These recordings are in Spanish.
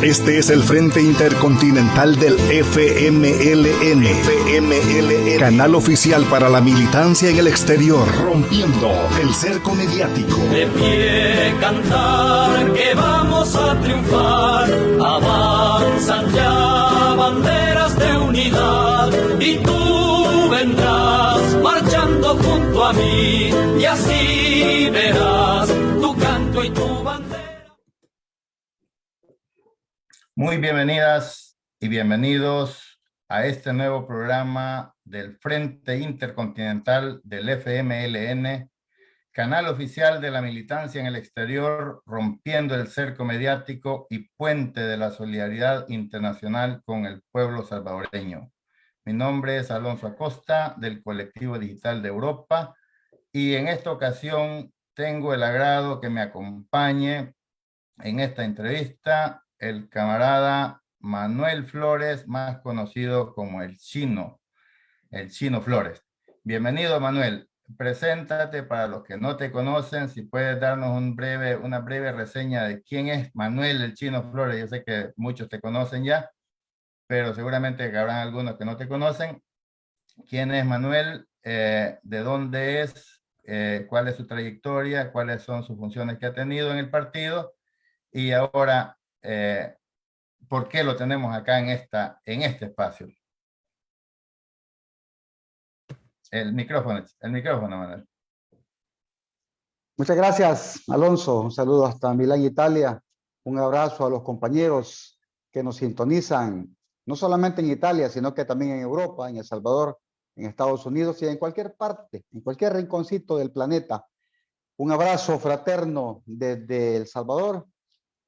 Este es el Frente Intercontinental del FMLN. Canal oficial para la militancia en el exterior. Rompiendo el cerco mediático. De pie cantar que vamos a triunfar. Avanzan ya banderas de unidad. Y tú vendrás marchando junto a mí. Y así verás tu canto y tu bandera. Muy bienvenidas y bienvenidos a este nuevo programa del Frente Intercontinental del FMLN, canal oficial de la militancia en el exterior, rompiendo el cerco mediático y puente de la solidaridad internacional con el pueblo salvadoreño. Mi nombre es Alonso Acosta, del Colectivo Digital de Europa, y en esta ocasión tengo el agrado que me acompañe en esta entrevista el camarada Manuel Flores, más conocido como el Chino Flores. Bienvenido, Manuel. Preséntate para los que no te conocen, si puedes darnos una breve reseña de quién es Manuel el Chino Flores. Yo sé que muchos te conocen ya, pero seguramente habrán algunos que no te conocen. ¿Quién es Manuel? ¿De dónde es? ¿Cuál es su trayectoria? ¿Cuáles son sus funciones que ha tenido en el partido? Y ahora, ¿por qué lo tenemos acá en este espacio? El micrófono, Manuel. Muchas gracias, Alonso. Un saludo hasta Milán, Italia. Un abrazo a los compañeros que nos sintonizan, no solamente en Italia, sino que también en Europa, en El Salvador, en Estados Unidos y en cualquier parte, en cualquier rinconcito del planeta. Un abrazo fraterno desde El Salvador.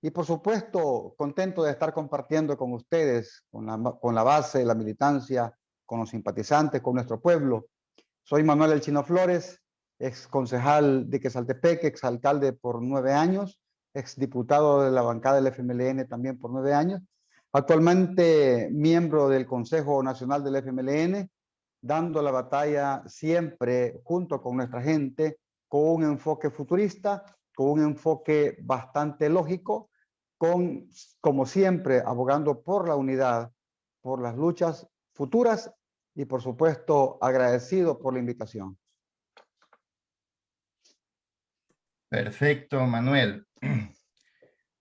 Y por supuesto, contento de estar compartiendo con ustedes, con la base de la militancia, con los simpatizantes, con nuestro pueblo. Soy Manuel el Chino Flores, ex concejal de Quezaltepec, ex alcalde por 9 años, ex diputado de la bancada del FMLN también por 9 años. Actualmente miembro del Consejo Nacional del FMLN, dando la batalla siempre junto con nuestra gente, con un enfoque futurista, con un enfoque bastante lógico, como siempre, abogando por la unidad, por las luchas futuras y, por supuesto, agradecido por la invitación. Perfecto, Manuel.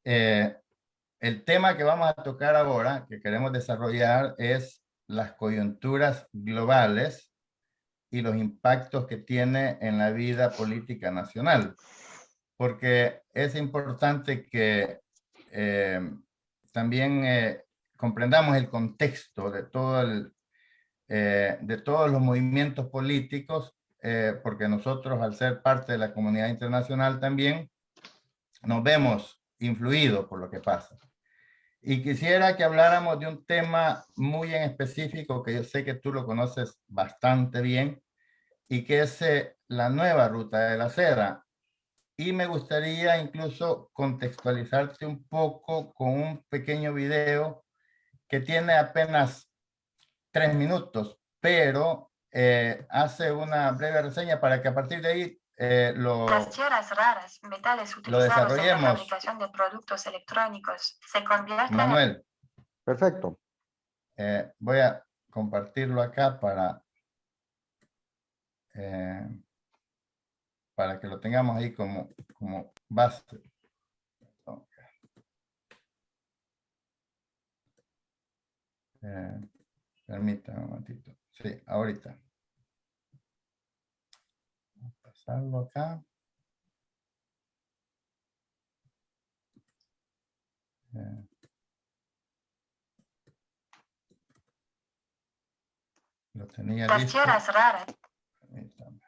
El tema que vamos a tocar ahora, que queremos desarrollar, es las coyunturas globales y los impactos que tiene en la vida política nacional. Porque es importante que también comprendamos el contexto de de todos los movimientos políticos, porque nosotros, al ser parte de la comunidad internacional también, nos vemos influidos por lo que pasa. Y quisiera que habláramos de un tema muy en específico, que yo sé que tú lo conoces bastante bien, y que es la nueva ruta de la seda. Y me gustaría incluso contextualizarte un poco con un pequeño video que tiene apenas 3 minutos, pero hace una breve reseña para que a partir de ahí Las tierras raras, metales utilizados en la fabricación de productos electrónicos, se convierten Manuel. Perfecto. Voy a compartirlo acá para que lo tengamos ahí como base. Permítame un momentito. Sí, ahorita. Vamos a pasarlo acá. Lo tenía listo. Las tierras raras. Permítame.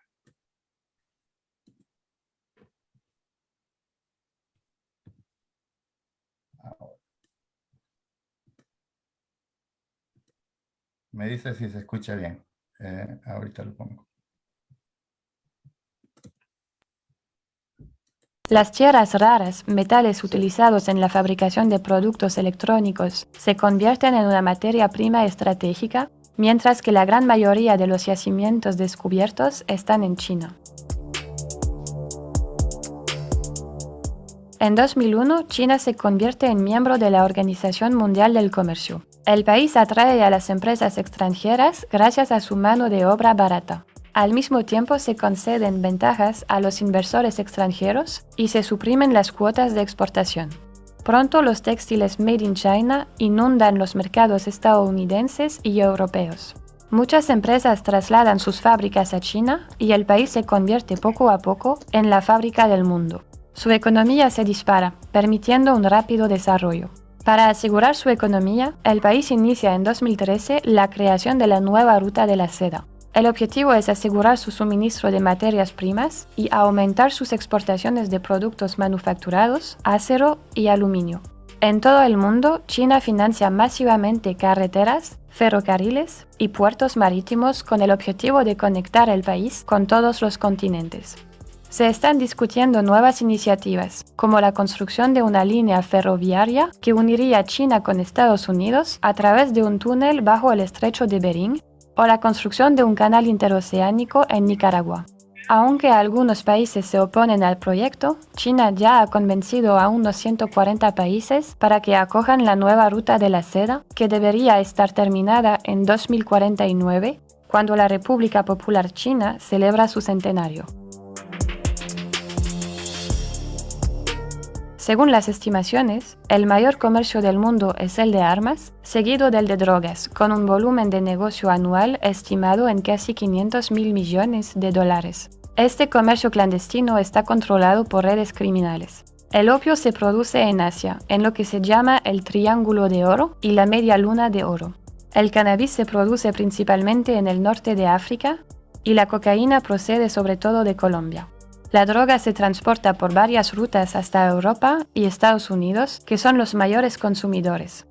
Ahora. Me dice si se escucha bien. Ahorita lo pongo. Las tierras raras, metales utilizados en la fabricación de productos electrónicos, se convierten en una materia prima estratégica, mientras que la gran mayoría de los yacimientos descubiertos están en China. En 2001, China se convierte en miembro de la Organización Mundial del Comercio. El país atrae a las empresas extranjeras gracias a su mano de obra barata. Al mismo tiempo se conceden ventajas a los inversores extranjeros y se suprimen las cuotas de exportación. Pronto los textiles Made in China inundan los mercados estadounidenses y europeos. Muchas empresas trasladan sus fábricas a China y el país se convierte poco a poco en la fábrica del mundo. Su economía se dispara, permitiendo un rápido desarrollo. Para asegurar su economía, el país inicia en 2013 la creación de la nueva ruta de la seda. El objetivo es asegurar su suministro de materias primas y aumentar sus exportaciones de productos manufacturados, acero y aluminio. En todo el mundo, China financia masivamente carreteras, ferrocarriles y puertos marítimos con el objetivo de conectar el país con todos los continentes. Se están discutiendo nuevas iniciativas, como la construcción de una línea ferroviaria que uniría China con Estados Unidos a través de un túnel bajo el estrecho de Bering, o la construcción de un canal interoceánico en Nicaragua. Aunque algunos países se oponen al proyecto, China ya ha convencido a unos 140 países para que acojan la nueva ruta de la seda, que debería estar terminada en 2049, cuando la República Popular China celebra su centenario. Según las estimaciones, el mayor comercio del mundo es el de armas, seguido del de drogas, con un volumen de negocio anual estimado en casi 500.000 millones de dólares. Este comercio clandestino está controlado por redes criminales. El opio se produce en Asia, en lo que se llama el Triángulo de Oro y la Media Luna de Oro. El cannabis se produce principalmente en el norte de África y la cocaína procede sobre todo de Colombia. La droga se transporta por varias rutas hasta Europa y Estados Unidos, que son los mayores consumidores.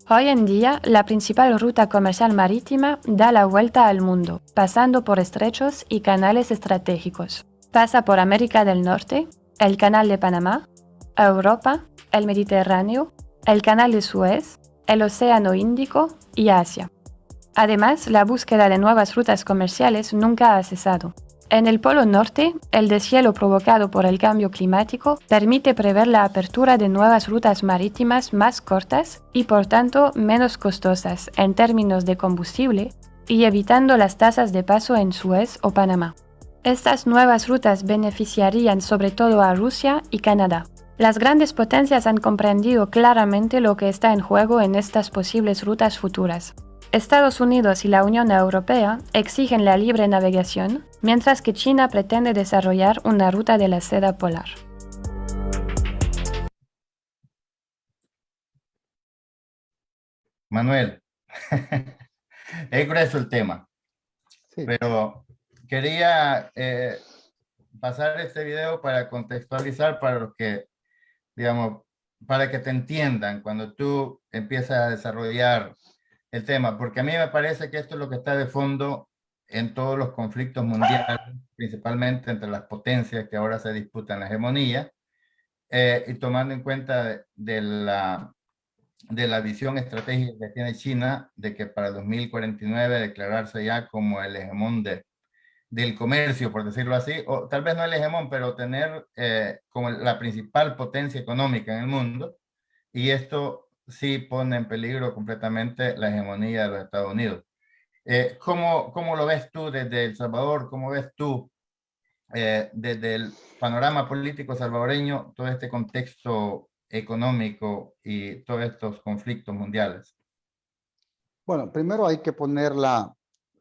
Hoy en día, la principal ruta comercial marítima da la vuelta al mundo, pasando por estrechos y canales estratégicos. Pasa por América del Norte, el Canal de Panamá, Europa, el Mediterráneo, el Canal de Suez, el Océano Índico y Asia. Además, la búsqueda de nuevas rutas comerciales nunca ha cesado. En el Polo Norte, el deshielo provocado por el cambio climático permite prever la apertura de nuevas rutas marítimas más cortas y por tanto menos costosas en términos de combustible y evitando las tasas de paso en Suez o Panamá. Estas nuevas rutas beneficiarían sobre todo a Rusia y Canadá. Las grandes potencias han comprendido claramente lo que está en juego en estas posibles rutas futuras. Estados Unidos y la Unión Europea exigen la libre navegación, mientras que China pretende desarrollar una ruta de la seda polar. Manuel, es grueso el tema, Sí. pero quería pasar este video para contextualizar para los que, digamos, para que te entiendan cuando tú empiezas a desarrollar el tema, porque a mí me parece que esto es lo que está de fondo en todos los conflictos mundiales, principalmente entre las potencias que ahora se disputan la hegemonía, y tomando en cuenta de la visión estratégica que tiene China, de que para 2049 declararse ya como el hegemón del comercio, por decirlo así, o tal vez no el hegemón, pero tener como la principal potencia económica en el mundo, y esto sí pone en peligro completamente la hegemonía de los Estados Unidos. ¿Cómo lo ves tú desde El Salvador? ¿Cómo ves tú desde el panorama político salvadoreño todo este contexto económico y todos estos conflictos mundiales? Bueno, primero hay que poner la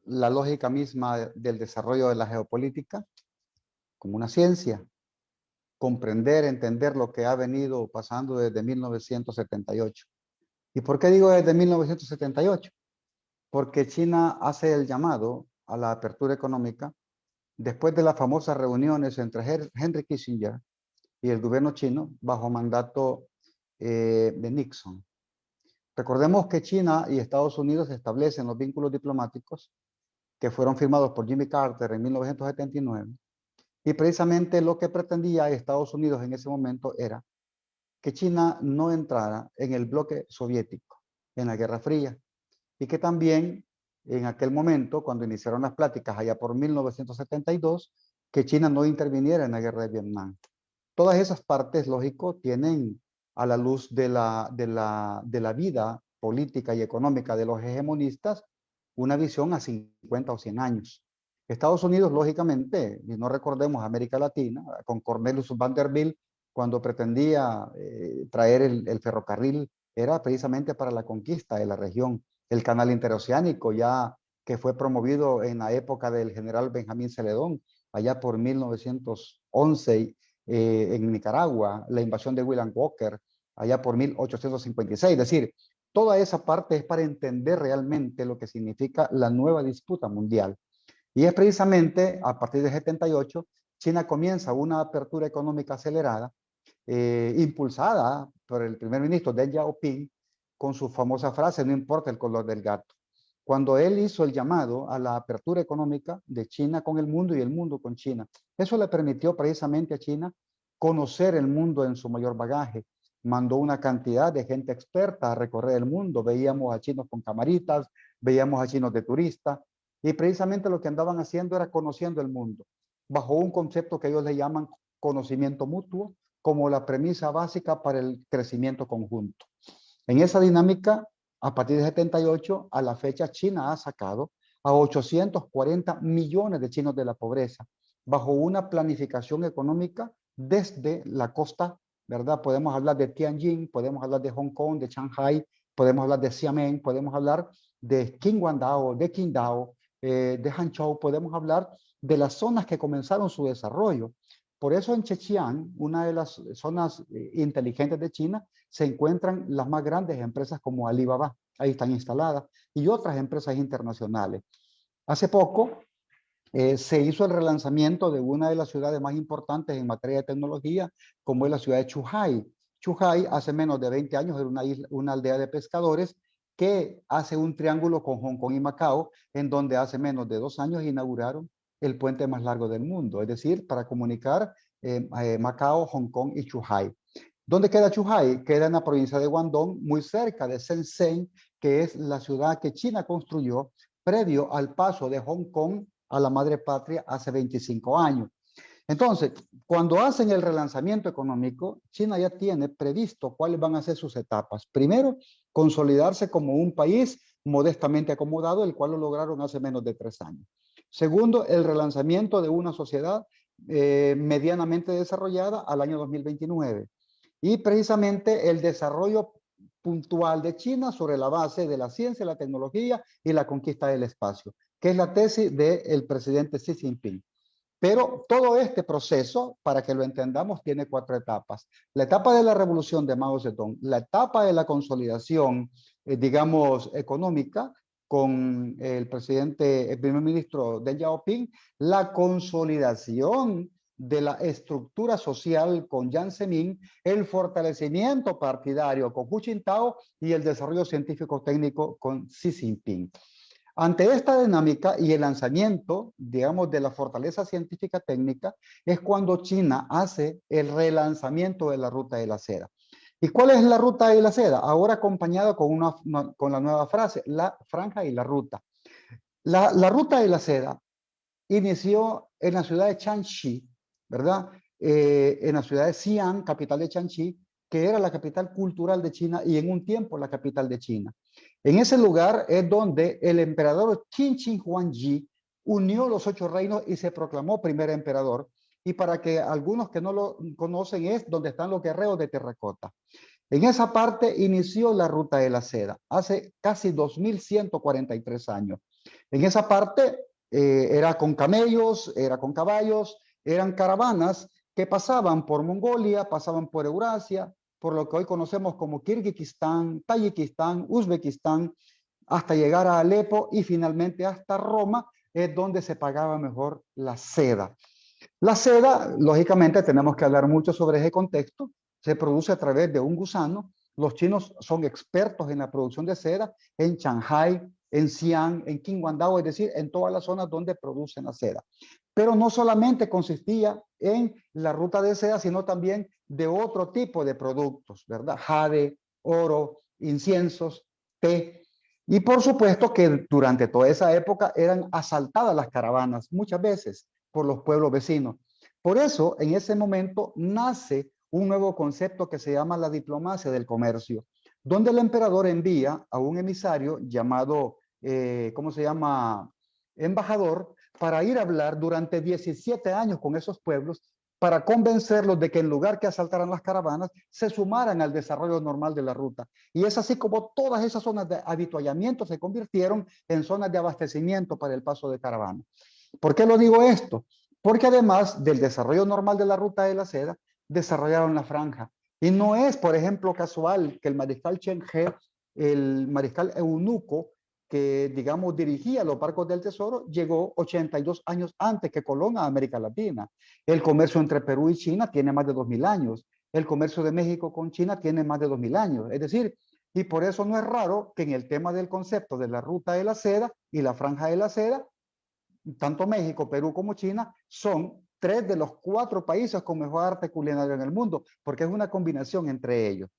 lógica misma del desarrollo de la geopolítica como una ciencia. Comprender, entender lo que ha venido pasando desde 1978. ¿Y por qué digo desde 1978? Porque China hace el llamado a la apertura económica después de las famosas reuniones entre Henry Kissinger y el gobierno chino bajo mandato de Nixon. Recordemos que China y Estados Unidos establecen los vínculos diplomáticos que fueron firmados por Jimmy Carter en 1979. Y precisamente lo que pretendía Estados Unidos en ese momento era que China no entrara en el bloque soviético, en la Guerra Fría, y que también en aquel momento, cuando iniciaron las pláticas allá por 1972, que China no interviniera en la Guerra de Vietnam. todas esas partes, lógico, tienen a la luz de la vida política y económica de los hegemonistas una visión a 50 o 100 años. Estados Unidos, lógicamente, y no recordemos América Latina, con Cornelius Vanderbilt, cuando pretendía traer el ferrocarril, era precisamente para la conquista de la región. El canal interoceánico, ya que fue promovido en la época del general Benjamín Celedón, allá por 1911 en Nicaragua, la invasión de William Walker, allá por 1856. Es decir, toda esa parte es para entender realmente lo que significa la nueva disputa mundial. Y es precisamente a partir de 78, China comienza una apertura económica acelerada, impulsada por el primer ministro Deng Xiaoping, con su famosa frase, no importa el color del gato. Cuando él hizo el llamado a la apertura económica de China con el mundo y el mundo con China, eso le permitió precisamente a China conocer el mundo en su mayor bagaje. Mandó una cantidad de gente experta a recorrer el mundo. Veíamos a chinos con camaritas, veíamos a chinos de turista, y precisamente lo que andaban haciendo era conociendo el mundo, bajo un concepto que ellos le llaman conocimiento mutuo, como la premisa básica para el crecimiento conjunto. En esa dinámica, a partir de 78, a la fecha, China ha sacado a 840 millones de chinos de la pobreza, bajo una planificación económica desde la costa, ¿verdad? Podemos hablar de Tianjin, podemos hablar de Hong Kong, de Shanghai, podemos hablar de Xiamen, podemos hablar de Qinhuangdao, de Qingdao, de Hangzhou, podemos hablar de las zonas que comenzaron su desarrollo. Por eso en Zhejiang, una de las zonas inteligentes de China, se encuentran las más grandes empresas como Alibaba, ahí están instaladas, y otras empresas internacionales. Hace poco se hizo el relanzamiento de una de las ciudades más importantes en materia de tecnología, como es la ciudad de Zhuhai. Zhuhai hace menos de 20 años era una aldea de pescadores que hace un triángulo con Hong Kong y Macao, en donde hace menos de 2 años inauguraron el puente más largo del mundo, es decir, para comunicar Macao, Hong Kong y Zhuhai. ¿Dónde queda Zhuhai? Queda en la provincia de Guangdong, muy cerca de Shenzhen, que es la ciudad que China construyó previo al paso de Hong Kong a la madre patria hace 25 años. Entonces, cuando hacen el relanzamiento económico, China ya tiene previsto cuáles van a ser sus etapas. Primero, consolidarse como un país modestamente acomodado, el cual lo lograron hace menos de 3 años. Segundo, el relanzamiento de una sociedad medianamente desarrollada al año 2029. Y precisamente el desarrollo puntual de China sobre la base de la ciencia, la tecnología y la conquista del espacio, que es la tesis del presidente Xi Jinping. Pero todo este proceso, para que lo entendamos, tiene 4 etapas. La etapa de la revolución de Mao Zedong, la etapa de la consolidación, digamos, económica, con el primer ministro Deng Xiaoping, la consolidación de la estructura social con Jiang Zemin, el fortalecimiento partidario con Hu Jintao y el desarrollo científico técnico con Xi Jinping. Ante esta dinámica y el lanzamiento, digamos, de la fortaleza científica técnica, es cuando China hace el relanzamiento de la ruta de la seda. ¿Y cuál es la ruta de la seda? Ahora acompañado con la nueva frase, la franja y la ruta. La ruta de la seda inició en la ciudad de Changxi, ¿verdad? En la ciudad de Xi'an, capital de Changxi, que era la capital cultural de China y en un tiempo la capital de China. En ese lugar es donde el emperador Qin Shi Huangdi unió los 8 reinos y se proclamó primer emperador. Y para que algunos que no lo conocen, es donde están los guerreros de terracota. En esa parte inició la ruta de la seda, hace casi 2143 años. En esa parte era con camellos, era con caballos, eran caravanas que pasaban por Mongolia, pasaban por Eurasia, por lo que hoy conocemos como Kirguistán, Tayikistán, Uzbekistán, hasta llegar a Alepo y finalmente hasta Roma, es donde se pagaba mejor la seda. La seda, lógicamente, tenemos que hablar mucho sobre ese contexto, se produce a través de un gusano. Los chinos son expertos en la producción de seda en Shanghai, en Xi'an, en Qinhuangdao, es decir, en todas las zonas donde producen la seda. Pero no solamente consistía en la ruta de seda, sino también de otro tipo de productos, ¿verdad? Jade, oro, inciensos, té. Y por supuesto que durante toda esa época eran asaltadas las caravanas, muchas veces por los pueblos vecinos. Por eso, en ese momento, nace un nuevo concepto que se llama la diplomacia del comercio, donde el emperador envía a un emisario llamado, ¿cómo se llama? Embajador, para ir a hablar durante 17 años con esos pueblos, para convencerlos de que en lugar que asaltaran las caravanas, se sumaran al desarrollo normal de la ruta. Y es así como todas esas zonas de avituallamiento se convirtieron en zonas de abastecimiento para el paso de caravanas. ¿Por qué lo digo esto? Porque además del desarrollo normal de la ruta de la seda, desarrollaron la franja. Y no es, por ejemplo, casual que el mariscal Chen He, el mariscal eunuco, que, digamos, dirigía los barcos del tesoro, llegó 82 años antes que Colón a América Latina. El comercio entre Perú y China tiene más de 2000 años. El comercio de México con China tiene más de 2000 años. Es decir, y por eso no es raro que en el tema del concepto de la ruta de la seda y la franja de la seda, tanto México, Perú como China son 3 de los 4 países con mejor arte culinario en el mundo, porque es una combinación entre ellos.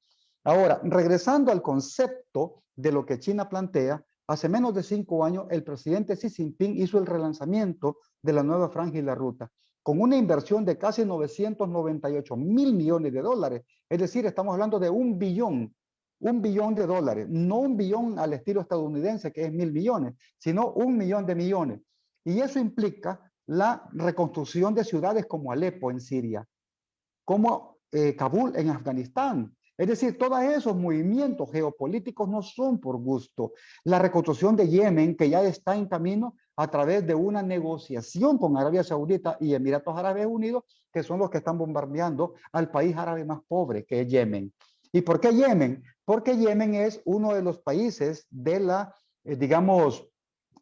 Ahora, regresando al concepto de lo que China plantea, hace menos de 5 años el presidente Xi Jinping hizo el relanzamiento de la nueva franja y la ruta, con una inversión de casi 998 mil millones de dólares. Es decir, estamos hablando de $1 billón de dólares, no 1 billón al estilo estadounidense, que es 1000 millones, sino 1 millón de millones. Y eso implica la reconstrucción de ciudades como Alepo en Siria, como Kabul en Afganistán. Es decir, todos esos movimientos geopolíticos no son por gusto. La reconstrucción de Yemen, que ya está en camino a través de una negociación con Arabia Saudita y Emiratos Árabes Unidos, que son los que están bombardeando al país árabe más pobre, que es Yemen. ¿Y por qué Yemen? Porque Yemen es uno de los países de la, digamos,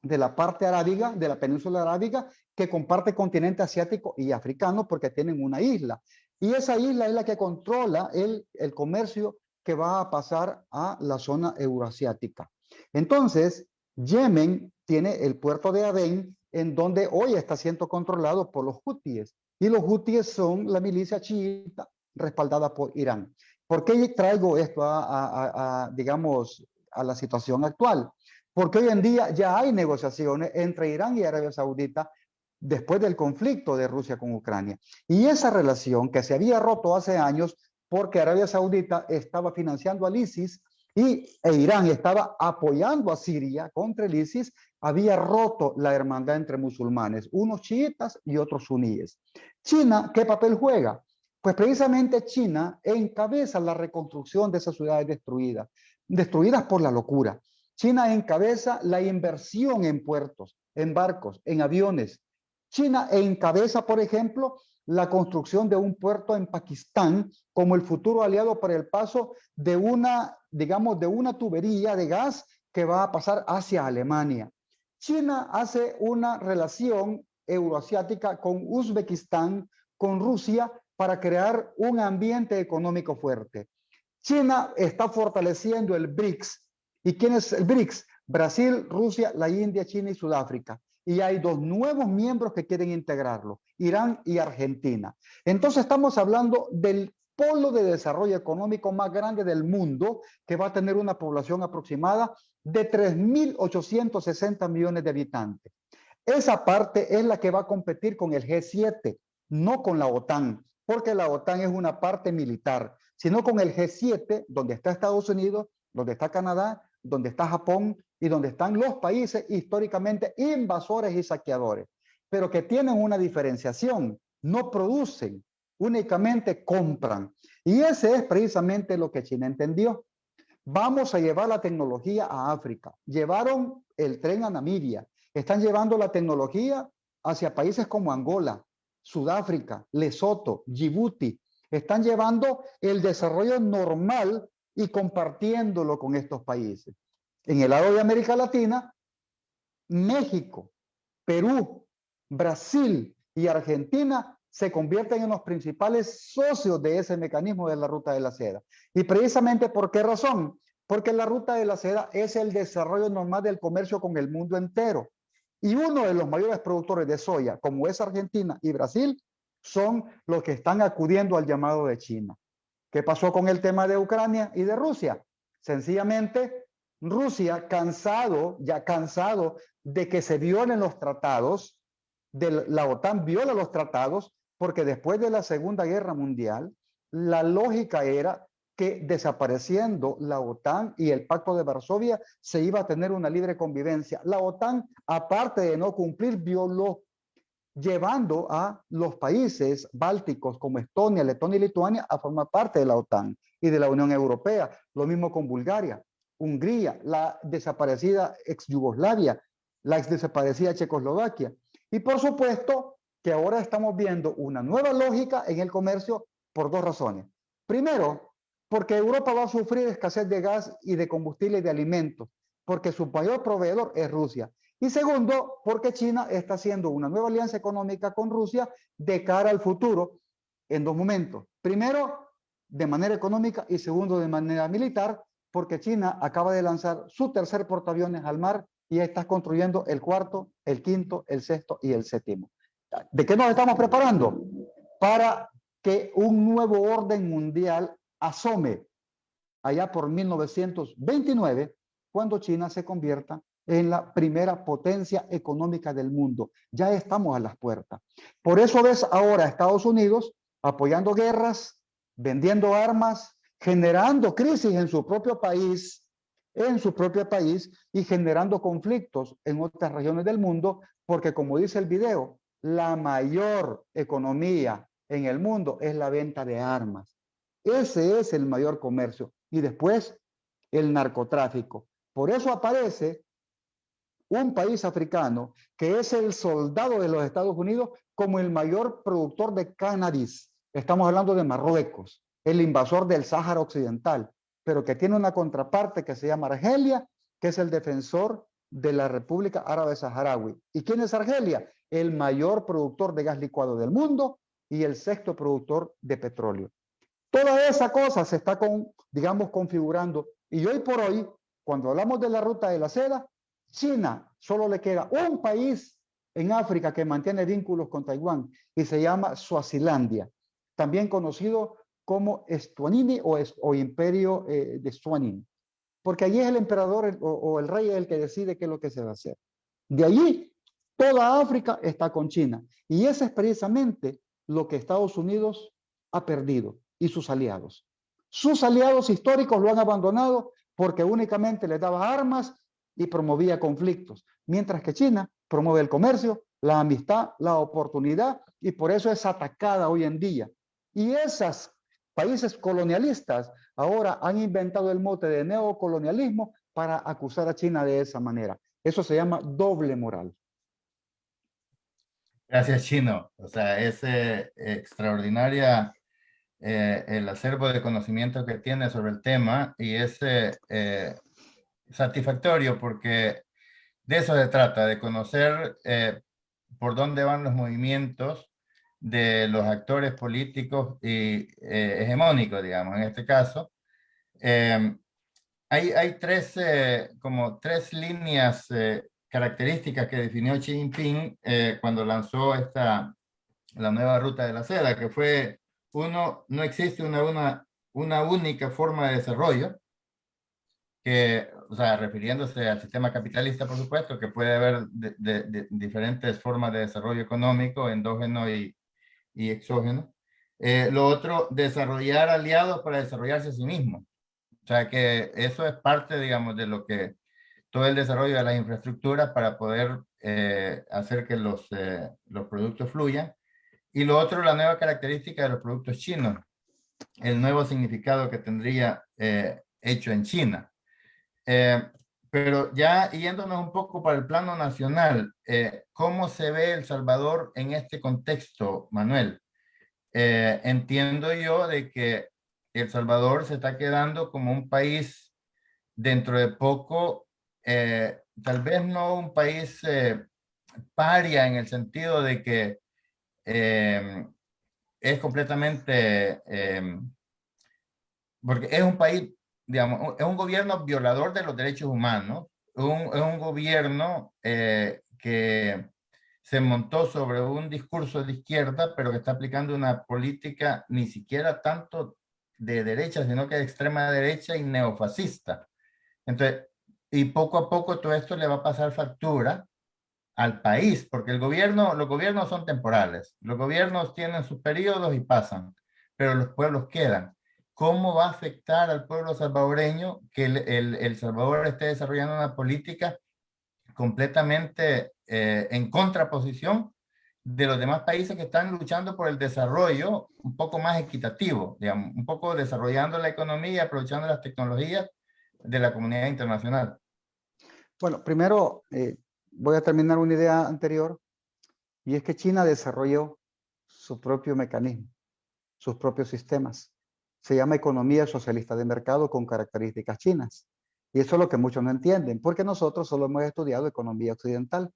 de la parte arábiga, de la península arábiga, que comparte continente asiático y africano porque tienen una isla. Y esa isla es la que controla el comercio que va a pasar a la zona euroasiática. Entonces, Yemen tiene el puerto de Adén, en donde hoy está siendo controlado por los hutíes. Y los hutíes son la milicia chiita respaldada por Irán. ¿Por qué traigo esto digamos, a la situación actual? Porque hoy en día ya hay negociaciones entre Irán y Arabia Saudita después del conflicto de Rusia con Ucrania. Y esa relación que se había roto hace años porque Arabia Saudita estaba financiando al ISIS e Irán estaba apoyando a Siria contra el ISIS, había roto la hermandad entre musulmanes, unos chiitas y otros suníes. China, ¿qué papel juega? Pues precisamente China encabeza la reconstrucción de esas ciudades destruidas por la locura. China encabeza la inversión en puertos, en barcos, en aviones. China encabeza, por ejemplo, la construcción de un puerto en Pakistán como el futuro aliado para el paso de una, digamos, de una tubería de gas que va a pasar hacia Alemania. China hace una relación euroasiática con Uzbekistán, con Rusia, para crear un ambiente económico fuerte. China está fortaleciendo el BRICS. ¿Y quién es el BRICS? Brasil, Rusia, la India, China y Sudáfrica. Y hay 2 nuevos miembros que quieren integrarlo, Irán y Argentina. Entonces estamos hablando del polo de desarrollo económico más grande del mundo, que va a tener una población aproximada de 3.860 millones de habitantes. Esa parte es la que va a competir con el G7, no con la OTAN, porque la OTAN es una parte militar, sino con el G7, donde está Estados Unidos, donde está Canadá, donde está Japón y donde están los países históricamente invasores y saqueadores, pero que tienen una diferenciación, no producen, únicamente compran. Y ese es precisamente lo que China entendió. Vamos a llevar la tecnología a África. Llevaron el tren a Namibia, están llevando la tecnología hacia países como Angola, Sudáfrica, Lesoto, Djibouti. Están llevando el desarrollo normal y compartiéndolo con estos países. En el lado de América Latina, México, Perú, Brasil y Argentina se convierten en los principales socios de ese mecanismo de la Ruta de la Seda. Y precisamente, ¿por qué razón? Porque la Ruta de la Seda es el desarrollo normal del comercio con el mundo entero. Y uno de los mayores productores de soya, como es Argentina y Brasil, son los que están acudiendo al llamado de China. ¿Qué pasó con el tema de Ucrania y de Rusia? Sencillamente, Rusia, ya cansado de que se violen los tratados, la OTAN viola los tratados, porque después de la Segunda Guerra Mundial, la lógica era que desapareciendo la OTAN y el Pacto de Varsovia se iba a tener una libre convivencia. La OTAN, aparte de no cumplir, violó, llevando a los países bálticos como Estonia, Letonia y Lituania a formar parte de la OTAN y de la Unión Europea. Lo mismo con Bulgaria, Hungría, la desaparecida ex Yugoslavia, la ex desaparecida Checoslovaquia. Y por supuesto que ahora estamos viendo una nueva lógica en el comercio por dos razones. Primero, porque Europa va a sufrir escasez de gas y de combustible y de alimentos, porque su mayor proveedor es Rusia. Y segundo, porque China está haciendo una nueva alianza económica con Rusia de cara al futuro en dos momentos. Primero, de manera económica y segundo, de manera militar, porque China acaba de lanzar su tercer portaaviones al mar y está construyendo el cuarto, el quinto, el sexto y el séptimo. ¿De qué nos estamos preparando? Para que un nuevo orden mundial asome allá por 1929, cuando China se convierta en la primera potencia económica del mundo. Ya estamos a las puertas. Por eso ves ahora a Estados Unidos apoyando guerras, vendiendo armas, generando crisis en su propio país y generando conflictos en otras regiones del mundo, porque como dice el video, la mayor economía en el mundo es la venta de armas. Ese es el mayor comercio. Y después, el narcotráfico. Por eso aparece un país africano que es el soldado de los Estados Unidos como el mayor productor de cannabis. Estamos hablando de Marruecos, el invasor del Sáhara Occidental, pero que tiene una contraparte que se llama Argelia, que es el defensor de la República Árabe Saharaui. ¿Y quién es Argelia? El mayor productor de gas licuado del mundo y el sexto productor de petróleo. Toda esa cosa se está, configurando. Y hoy por hoy, cuando hablamos de la ruta de la seda, China solo le queda un país en África que mantiene vínculos con Taiwán y se llama Suazilandia, también conocido como Eswatini o Imperio de Eswatini, porque allí es el emperador o el rey el que decide qué es lo que se va a hacer. De allí, toda África está con China y ese es precisamente lo que Estados Unidos ha perdido y sus aliados. Sus aliados históricos lo han abandonado porque únicamente les daba armas y promovía conflictos, mientras que China promueve el comercio, la amistad, la oportunidad, y por eso es atacada hoy en día. Y esos países colonialistas ahora han inventado el mote de neocolonialismo para acusar a China de esa manera. Eso se llama doble moral. Gracias, Chino. O sea, es extraordinaria el acervo de conocimiento que tiene sobre el tema y es satisfactorio porque de eso se trata, de conocer por dónde van los movimientos de los actores políticos y hegemónicos, digamos, en este caso. Hay como tres líneas características que definió Xi Jinping cuando lanzó la nueva ruta de la seda, que fue, uno, no existe una única forma de desarrollo, o sea, refiriéndose al sistema capitalista, por supuesto, que puede haber diferentes formas de desarrollo económico, endógeno y exógeno. Lo otro, desarrollar aliados para desarrollarse a sí mismo. O sea, que eso es parte, digamos, de lo que todo el desarrollo de las infraestructuras para poder hacer que los productos fluyan. Y lo otro, la nueva característica de los productos chinos, el nuevo significado que tendría hecho en China. Pero ya yéndonos un poco para el plano nacional, ¿cómo se ve El Salvador en este contexto, Manuel? Entiendo yo de que El Salvador se está quedando como un país dentro de poco, tal vez no un país paria en el sentido de que es completamente, porque es un país, digamos, es un gobierno violador de los derechos humanos, es un gobierno que se montó sobre un discurso de izquierda, pero que está aplicando una política ni siquiera tanto de derecha, sino que de extrema derecha y neofascista. Entonces, y poco a poco todo esto le va a pasar factura al país, porque los gobiernos son temporales, los gobiernos tienen sus periodos y pasan, pero los pueblos quedan. ¿Cómo va a afectar al pueblo salvadoreño que el Salvador esté desarrollando una política completamente en contraposición de los demás países que están luchando por el desarrollo un poco más equitativo, digamos, un poco desarrollando la economía y aprovechando las tecnologías de la comunidad internacional? Bueno, primero voy a terminar una idea anterior, y es que China desarrolló su propio mecanismo, sus propios sistemas. Se llama economía socialista de mercado con características chinas. Y eso es lo que muchos no entienden, porque nosotros solo hemos estudiado economía occidental.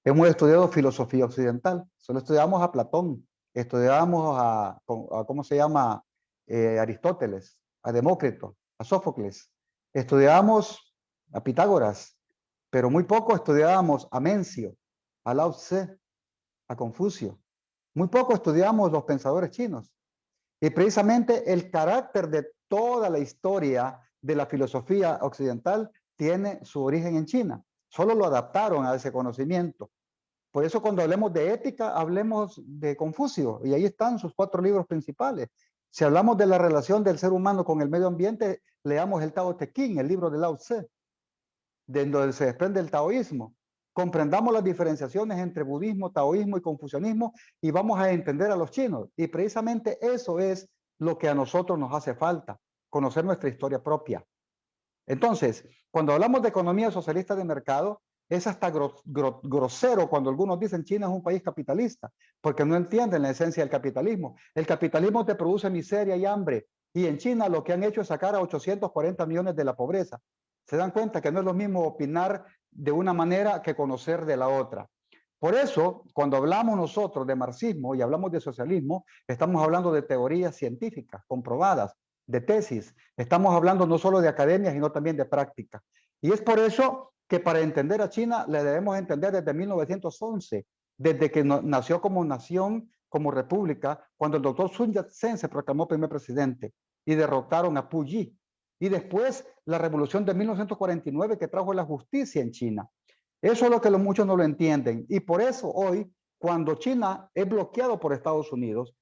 Hemos estudiado filosofía occidental. Solo estudiamos a Platón, estudiamos a ¿cómo se llama? Aristóteles, a Demócrito, a Sófocles. Estudiamos a Pitágoras, pero muy poco estudiábamos a Mencio, a Lao Tse, a Confucio. Muy poco estudiamos los pensadores chinos. Y precisamente el carácter de toda la historia de la filosofía occidental tiene su origen en China. Solo lo adaptaron a ese conocimiento. Por eso cuando hablemos de ética, hablemos de Confucio, y ahí están sus 4 libros principales. Si hablamos de la relación del ser humano con el medio ambiente, leamos el Tao Te Ching, el libro de Lao Tse, de donde se desprende el taoísmo. Comprendamos las diferenciaciones entre budismo, taoísmo y confucianismo y vamos a entender a los chinos. Y precisamente eso es lo que a nosotros nos hace falta, conocer nuestra historia propia. Entonces, cuando hablamos de economía socialista de mercado, es hasta grosero cuando algunos dicen China es un país capitalista, porque no entienden la esencia del capitalismo. El capitalismo te produce miseria y hambre, y en China lo que han hecho es sacar a 840 millones de la pobreza. Se dan cuenta que no es lo mismo opinar de una manera que conocer de la otra. Por eso, cuando hablamos nosotros de marxismo y hablamos de socialismo, estamos hablando de teorías científicas comprobadas, de tesis. Estamos hablando no solo de academia, sino también de práctica. Y es por eso que para entender a China le debemos entender desde 1911, desde que nació como nación, como república, cuando el doctor Sun Yat-sen se proclamó primer presidente y derrotaron a Pu Yi. Y después la revolución de 1949 que trajo la justicia en China. Eso es lo que muchos no lo entienden. Y por eso hoy, cuando China es bloqueado por Estados Unidos,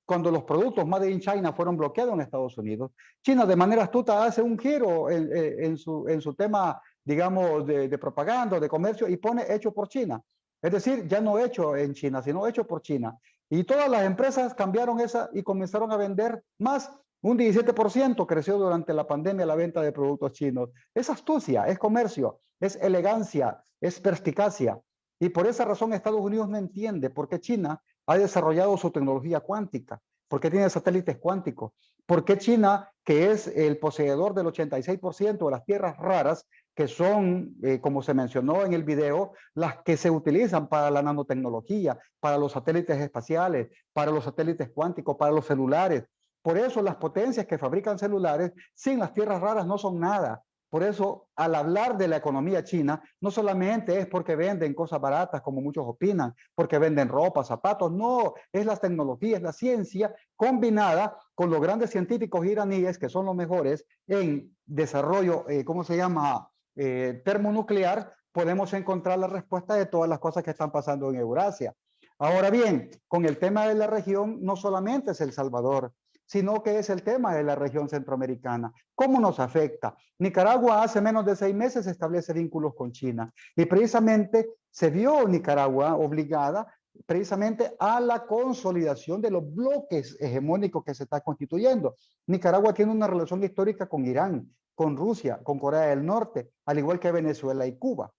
cuando los productos Made in China fueron bloqueados en Estados Unidos, China de manera astuta hace un giro en su tema, digamos, de propaganda, de comercio, y pone hecho por China. Es decir, ya no hecho en China, sino hecho por China. Y todas las empresas cambiaron esa y comenzaron a vender más. Un 17% creció durante la pandemia la venta de productos chinos. Es astucia, es comercio, es elegancia, es perspicacia. Y por esa razón Estados Unidos no entiende por qué China ha desarrollado su tecnología cuántica, por qué tiene satélites cuánticos, por qué China, que es el poseedor del 86% de las tierras raras, que son, como se mencionó en el video, las que se utilizan para la nanotecnología, para los satélites espaciales, para los satélites cuánticos, para los celulares. Por eso las potencias que fabrican celulares sin las tierras raras no son nada. Por eso, al hablar de la economía china, no solamente es porque venden cosas baratas, como muchos opinan, porque venden ropa, zapatos, no, es la tecnología, es la ciencia combinada con los grandes científicos iraníes, que son los mejores en desarrollo, ¿cómo se llama? Termonuclear, podemos encontrar la respuesta de todas las cosas que están pasando en Eurasia. Ahora bien, con el tema de la región, no solamente es El Salvador, sino que es el tema de la región centroamericana. ¿Cómo nos afecta? Nicaragua hace menos de 6 meses establece vínculos con China y precisamente se vio Nicaragua obligada precisamente a la consolidación de los bloques hegemónicos que se está constituyendo. Nicaragua tiene una relación histórica con Irán, con Rusia, con Corea del Norte, al igual que Venezuela y Cuba.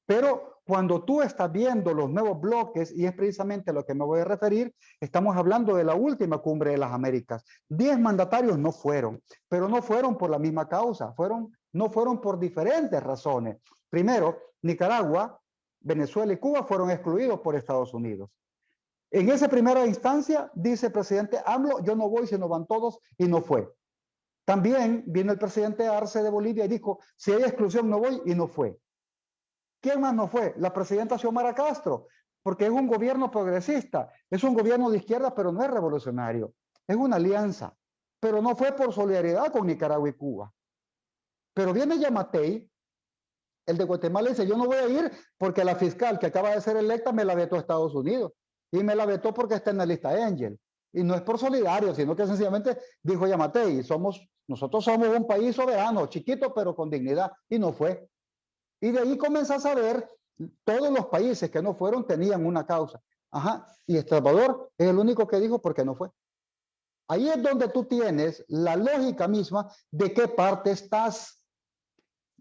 Pero cuando tú estás viendo los nuevos bloques, y es precisamente a lo que me voy a referir, estamos hablando de la última cumbre de las Américas. 10 mandatarios no fueron, pero no fueron por la misma causa, no fueron por diferentes razones. Primero, Nicaragua, Venezuela y Cuba fueron excluidos por Estados Unidos. En esa primera instancia, dice el presidente AMLO, yo no voy, sino van todos, y no fue. También vino el presidente Arce de Bolivia y dijo, si hay exclusión no voy, y no fue. ¿Quién más no fue? La presidenta Xiomara Castro, porque es un gobierno progresista, es un gobierno de izquierda, pero no es revolucionario, es una alianza, pero no fue por solidaridad con Nicaragua y Cuba. Pero viene Yamatei El de Guatemala dice, yo no voy a ir porque la fiscal que acaba de ser electa me la vetó a Estados Unidos. Y me la vetó porque está en la lista Angel. Y no es por solidario, sino que sencillamente dijo Yamatei, nosotros somos un país soberano, chiquito pero con dignidad. Y no fue. Y de ahí comenzás a ver, todos los países que no fueron tenían una causa. Ajá, y El Salvador es el único que dijo por qué no fue. Ahí es donde tú tienes la lógica misma de qué parte estás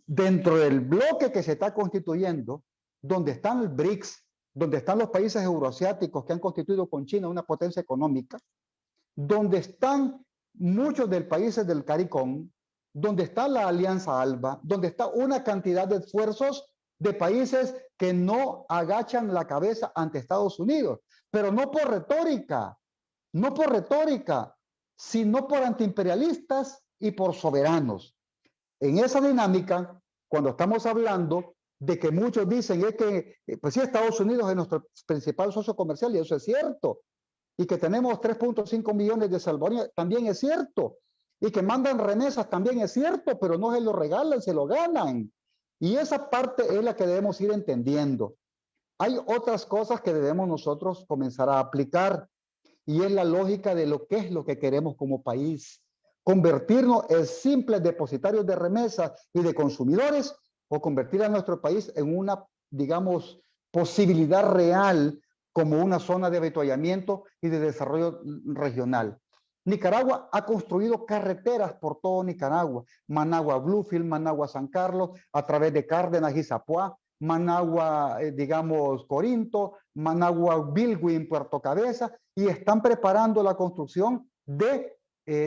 dentro del bloque que se está constituyendo, donde están el BRICS, donde están los países euroasiáticos que han constituido con China una potencia económica, donde están muchos de los países del CARICOM, donde está la Alianza ALBA, donde está una cantidad de esfuerzos de países que no agachan la cabeza ante Estados Unidos, pero no por retórica, sino por antiimperialistas y por soberanos. En esa dinámica, cuando estamos hablando de que muchos dicen es que, pues sí, Estados Unidos es nuestro principal socio comercial, y eso es cierto, y que tenemos 3.5 millones de salvadoreños, también es cierto, y que mandan remesas, también es cierto, pero no se lo regalan, se lo ganan. Y esa parte es la que debemos ir entendiendo. Hay otras cosas que debemos nosotros comenzar a aplicar, y es la lógica de lo que es lo que queremos como país. Convertirnos en simples depositarios de remesas y de consumidores, o convertir a nuestro país en una, digamos, posibilidad real como una zona de avituallamiento y de desarrollo regional. Nicaragua ha construido carreteras por todo Nicaragua, Managua-Bluefield, Managua-San Carlos, a través de Cárdenas y Zapuá, Managua, digamos, Corinto, Managua-Bilwi, Puerto Cabeza, y están preparando la construcción de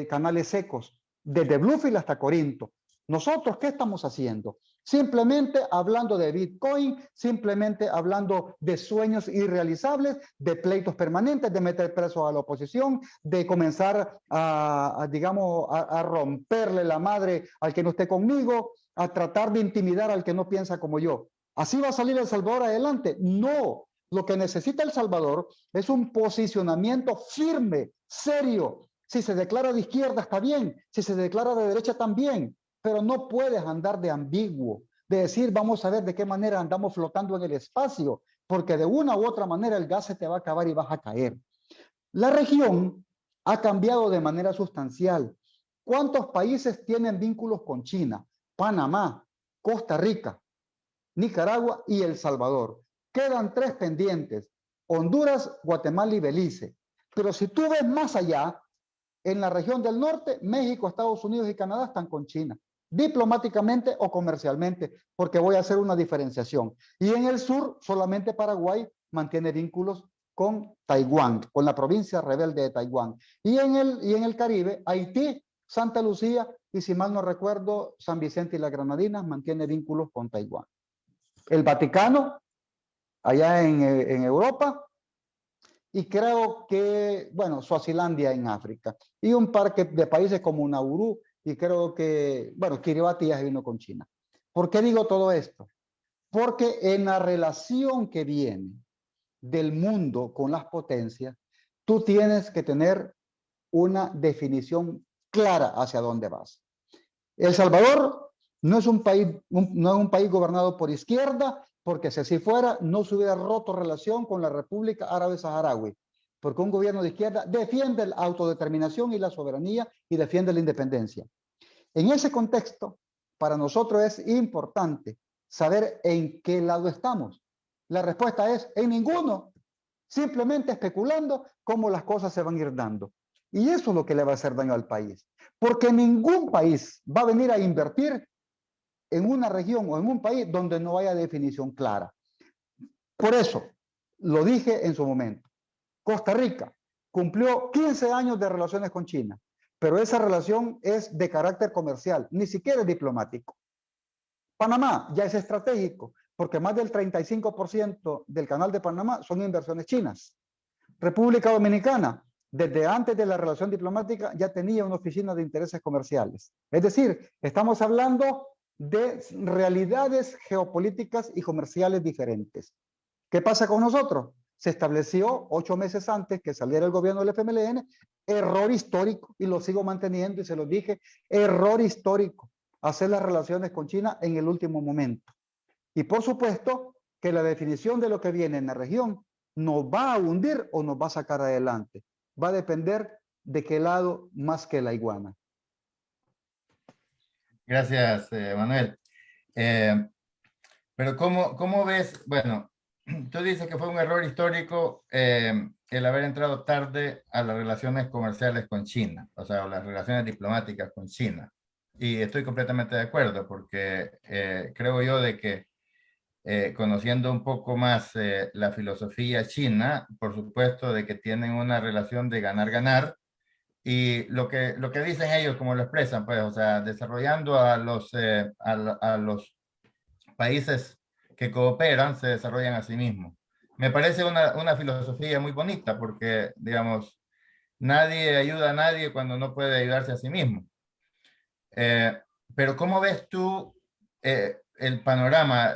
canales secos, desde Bluefield hasta Corinto. ¿Nosotros qué estamos haciendo? Simplemente hablando de Bitcoin, simplemente hablando de sueños irrealizables, de pleitos permanentes, de meter preso a la oposición, de comenzar a romperle la madre al que no esté conmigo, a tratar de intimidar al que no piensa como yo. ¿Así va a salir El Salvador adelante? No. Lo que necesita El Salvador es un posicionamiento firme, serio. Si se declara de izquierda está bien, si se declara de derecha también, pero no puedes andar de ambiguo, de decir vamos a ver de qué manera andamos flotando en el espacio, porque de una u otra manera el gas se te va a acabar y vas a caer. La región ha cambiado de manera sustancial. ¿Cuántos países tienen vínculos con China? Panamá, Costa Rica, Nicaragua y El Salvador. Quedan 3 pendientes: Honduras, Guatemala y Belice. Pero si tú ves más allá, en la región del norte, México, Estados Unidos y Canadá están con China, diplomáticamente o comercialmente, porque voy a hacer una diferenciación. Y en el sur, solamente Paraguay mantiene vínculos con Taiwán, con la provincia rebelde de Taiwán. Y en el Caribe, Haití, Santa Lucía y, si mal no recuerdo, San Vicente y las Granadinas mantiene vínculos con Taiwán. El Vaticano, allá en Europa, y creo que, bueno, Suazilandia en África, y un par de países como Nauru, y creo que, bueno, Kiribati ya vino con China. ¿Por qué digo todo esto? Porque en la relación que viene del mundo con las potencias, tú tienes que tener una definición clara hacia dónde vas. El Salvador no es un país gobernado por izquierda, porque si así fuera, no se hubiera roto relación con la República Árabe Saharaui, porque un gobierno de izquierda defiende la autodeterminación y la soberanía y defiende la independencia. En ese contexto, para nosotros es importante saber en qué lado estamos. La respuesta es en ninguno, simplemente especulando cómo las cosas se van a ir dando. Y eso es lo que le va a hacer daño al país, porque ningún país va a venir a invertir en una región o en un país donde no haya definición clara. Por eso, lo dije en su momento, Costa Rica cumplió 15 años de relaciones con China, pero esa relación es de carácter comercial, ni siquiera es diplomático. Panamá ya es estratégico, porque más del 35% del canal de Panamá son inversiones chinas. República Dominicana, desde antes de la relación diplomática, ya tenía una oficina de intereses comerciales. Es decir, estamos hablando de realidades geopolíticas y comerciales diferentes. ¿Qué pasa con nosotros? Se estableció 8 meses antes que saliera el gobierno del FMLN, error histórico, y lo sigo manteniendo y se lo dije, error histórico, hacer las relaciones con China en el último momento. Y por supuesto que la definición de lo que viene en la región nos va a hundir o nos va a sacar adelante. Va a depender de qué lado más que la iguana. Gracias, Manuel. Pero ¿cómo ves? Bueno, tú dices que fue un error histórico el haber entrado tarde a las relaciones comerciales con China, o sea, las relaciones diplomáticas con China. Y estoy completamente de acuerdo porque creo yo de que conociendo un poco más la filosofía china, por supuesto de que tienen una relación de ganar-ganar, y lo que dicen ellos, como lo expresan, pues, o sea, desarrollando a los países que cooperan, se desarrollan a sí mismos. Me parece una filosofía muy bonita porque, digamos, nadie ayuda a nadie cuando no puede ayudarse a sí mismo. Pero ¿cómo ves tú el panorama?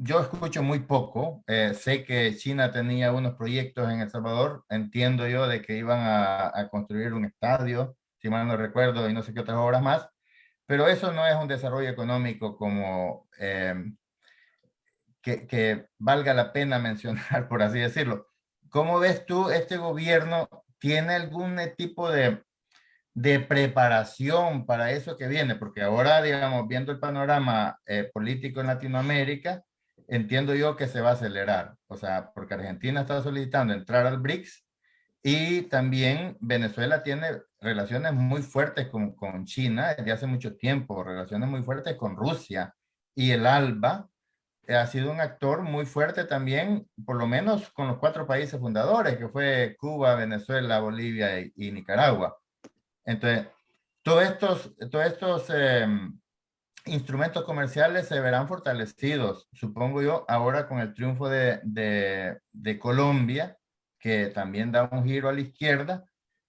Yo escucho muy poco. Sé que China tenía unos proyectos en El Salvador. Entiendo yo de que iban a construir un estadio, si mal no recuerdo, y no sé qué otras obras más. Pero eso no es un desarrollo económico como que valga la pena mencionar, por así decirlo. ¿Cómo ves tú este gobierno? ¿Tiene algún tipo de preparación para eso que viene? Porque ahora, digamos, viendo el panorama político en Latinoamérica, entiendo yo que se va a acelerar. O sea, porque Argentina está solicitando entrar al BRICS y también Venezuela tiene relaciones muy fuertes con China desde hace mucho tiempo, relaciones muy fuertes con Rusia. Y el ALBA ha sido un actor muy fuerte también, por lo menos con los 4 países fundadores, que fue Cuba, Venezuela, Bolivia y Nicaragua. Entonces, todos estos instrumentos comerciales se verán fortalecidos, supongo yo, ahora con el triunfo de Colombia, que también da un giro a la izquierda.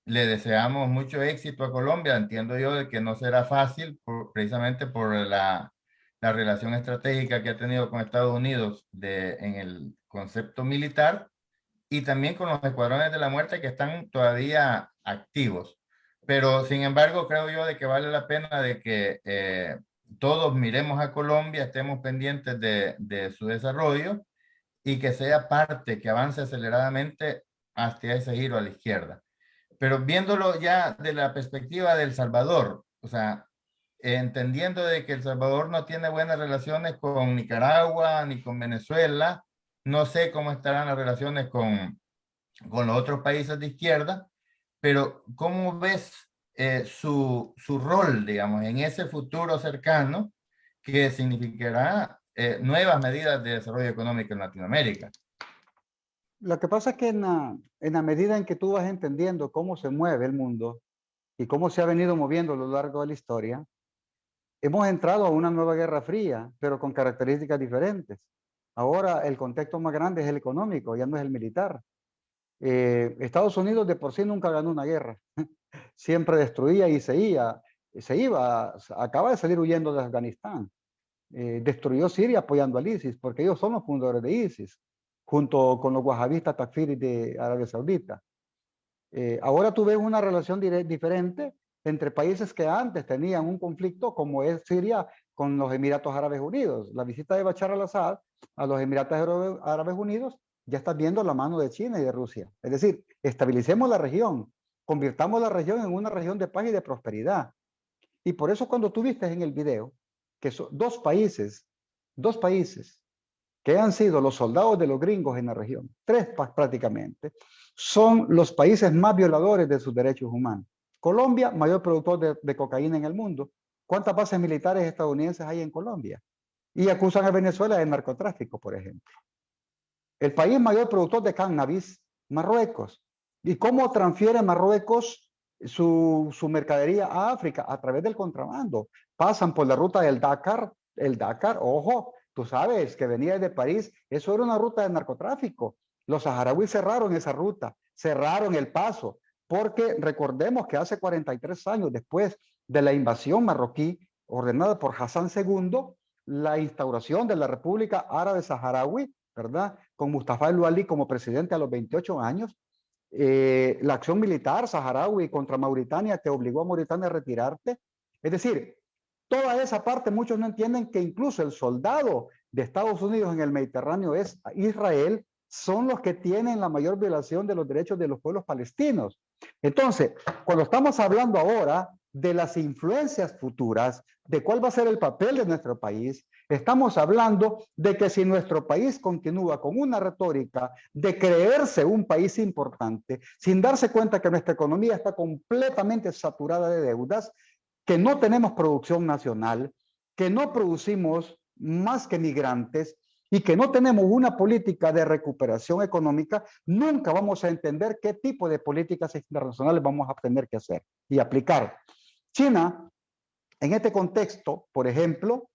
Le deseamos mucho éxito a Colombia. Entiendo yo de que no será fácil, precisamente por la relación estratégica que ha tenido con Estados Unidos en el concepto militar, y también con los escuadrones de la muerte que están todavía activos. Pero sin embargo, creo yo de que vale la pena de que todos miremos a Colombia, estemos pendientes de su desarrollo y que sea parte, que avance aceleradamente hacia ese giro a la izquierda. Pero viéndolo ya de la perspectiva de El Salvador, o sea, entendiendo de que El Salvador no tiene buenas relaciones con Nicaragua ni con Venezuela, no sé cómo estarán las relaciones con los otros países de izquierda, pero ¿cómo ves su rol, digamos, en ese futuro cercano que significará nuevas medidas de desarrollo económico en Latinoamérica? Lo que pasa es que en la medida en que tú vas entendiendo cómo se mueve el mundo y cómo se ha venido moviendo a lo largo de la historia, hemos entrado a una nueva guerra fría, pero con características diferentes. Ahora el contexto más grande es el económico, ya no es el militar. Estados Unidos de por sí nunca ganó una guerra. Siempre destruía y se iba, acaba de salir huyendo de Afganistán. Destruyó Siria apoyando al ISIS, porque ellos son los fundadores de ISIS, junto con los wahabistas takfiris de Arabia Saudita. Ahora tú ves una relación diferente entre países que antes tenían un conflicto, como es Siria con los Emiratos Árabes Unidos. La visita de Bashar al-Assad a los Emiratos Árabes Unidos, ya estás viendo la mano de China y de Rusia. Es decir, estabilicemos la región, convirtamos la región en una región de paz y de prosperidad. Y por eso cuando tú viste en el video que son dos países que han sido los soldados de los gringos en la región, 3 prácticamente, son los países más violadores de sus derechos humanos. Colombia, mayor productor de cocaína en el mundo. ¿Cuántas bases militares estadounidenses hay en Colombia? Y acusan a Venezuela de narcotráfico, por ejemplo. El país mayor productor de cannabis, Marruecos. ¿Y cómo transfiere Marruecos su mercadería a África? A través del contrabando. Pasan por la ruta del Dakar. El Dakar, ojo, tú sabes que venía de París, eso era una ruta de narcotráfico. Los saharauis cerraron esa ruta, cerraron el paso, porque recordemos que hace 43 años después de la invasión marroquí ordenada por Hassan II, la instauración de la República Árabe Saharaui, ¿verdad? Con Mustafa el-Wali como presidente a los 28 años, la acción militar saharaui contra Mauritania que obligó a Mauritania a retirarse. Es decir, toda esa parte muchos no entienden que incluso el soldado de Estados Unidos en el Mediterráneo es Israel, son los que tienen la mayor violación de los derechos de los pueblos palestinos. Entonces, cuando estamos hablando ahora de las influencias futuras, de cuál va a ser el papel de nuestro país, estamos hablando de que si nuestro país continúa con una retórica de creerse un país importante, sin darse cuenta que nuestra economía está completamente saturada de deudas, que no tenemos producción nacional, que no producimos más que migrantes y que no tenemos una política de recuperación económica, nunca vamos a entender qué tipo de políticas internacionales vamos a tener que hacer y aplicar. China, en este contexto, por ejemplo,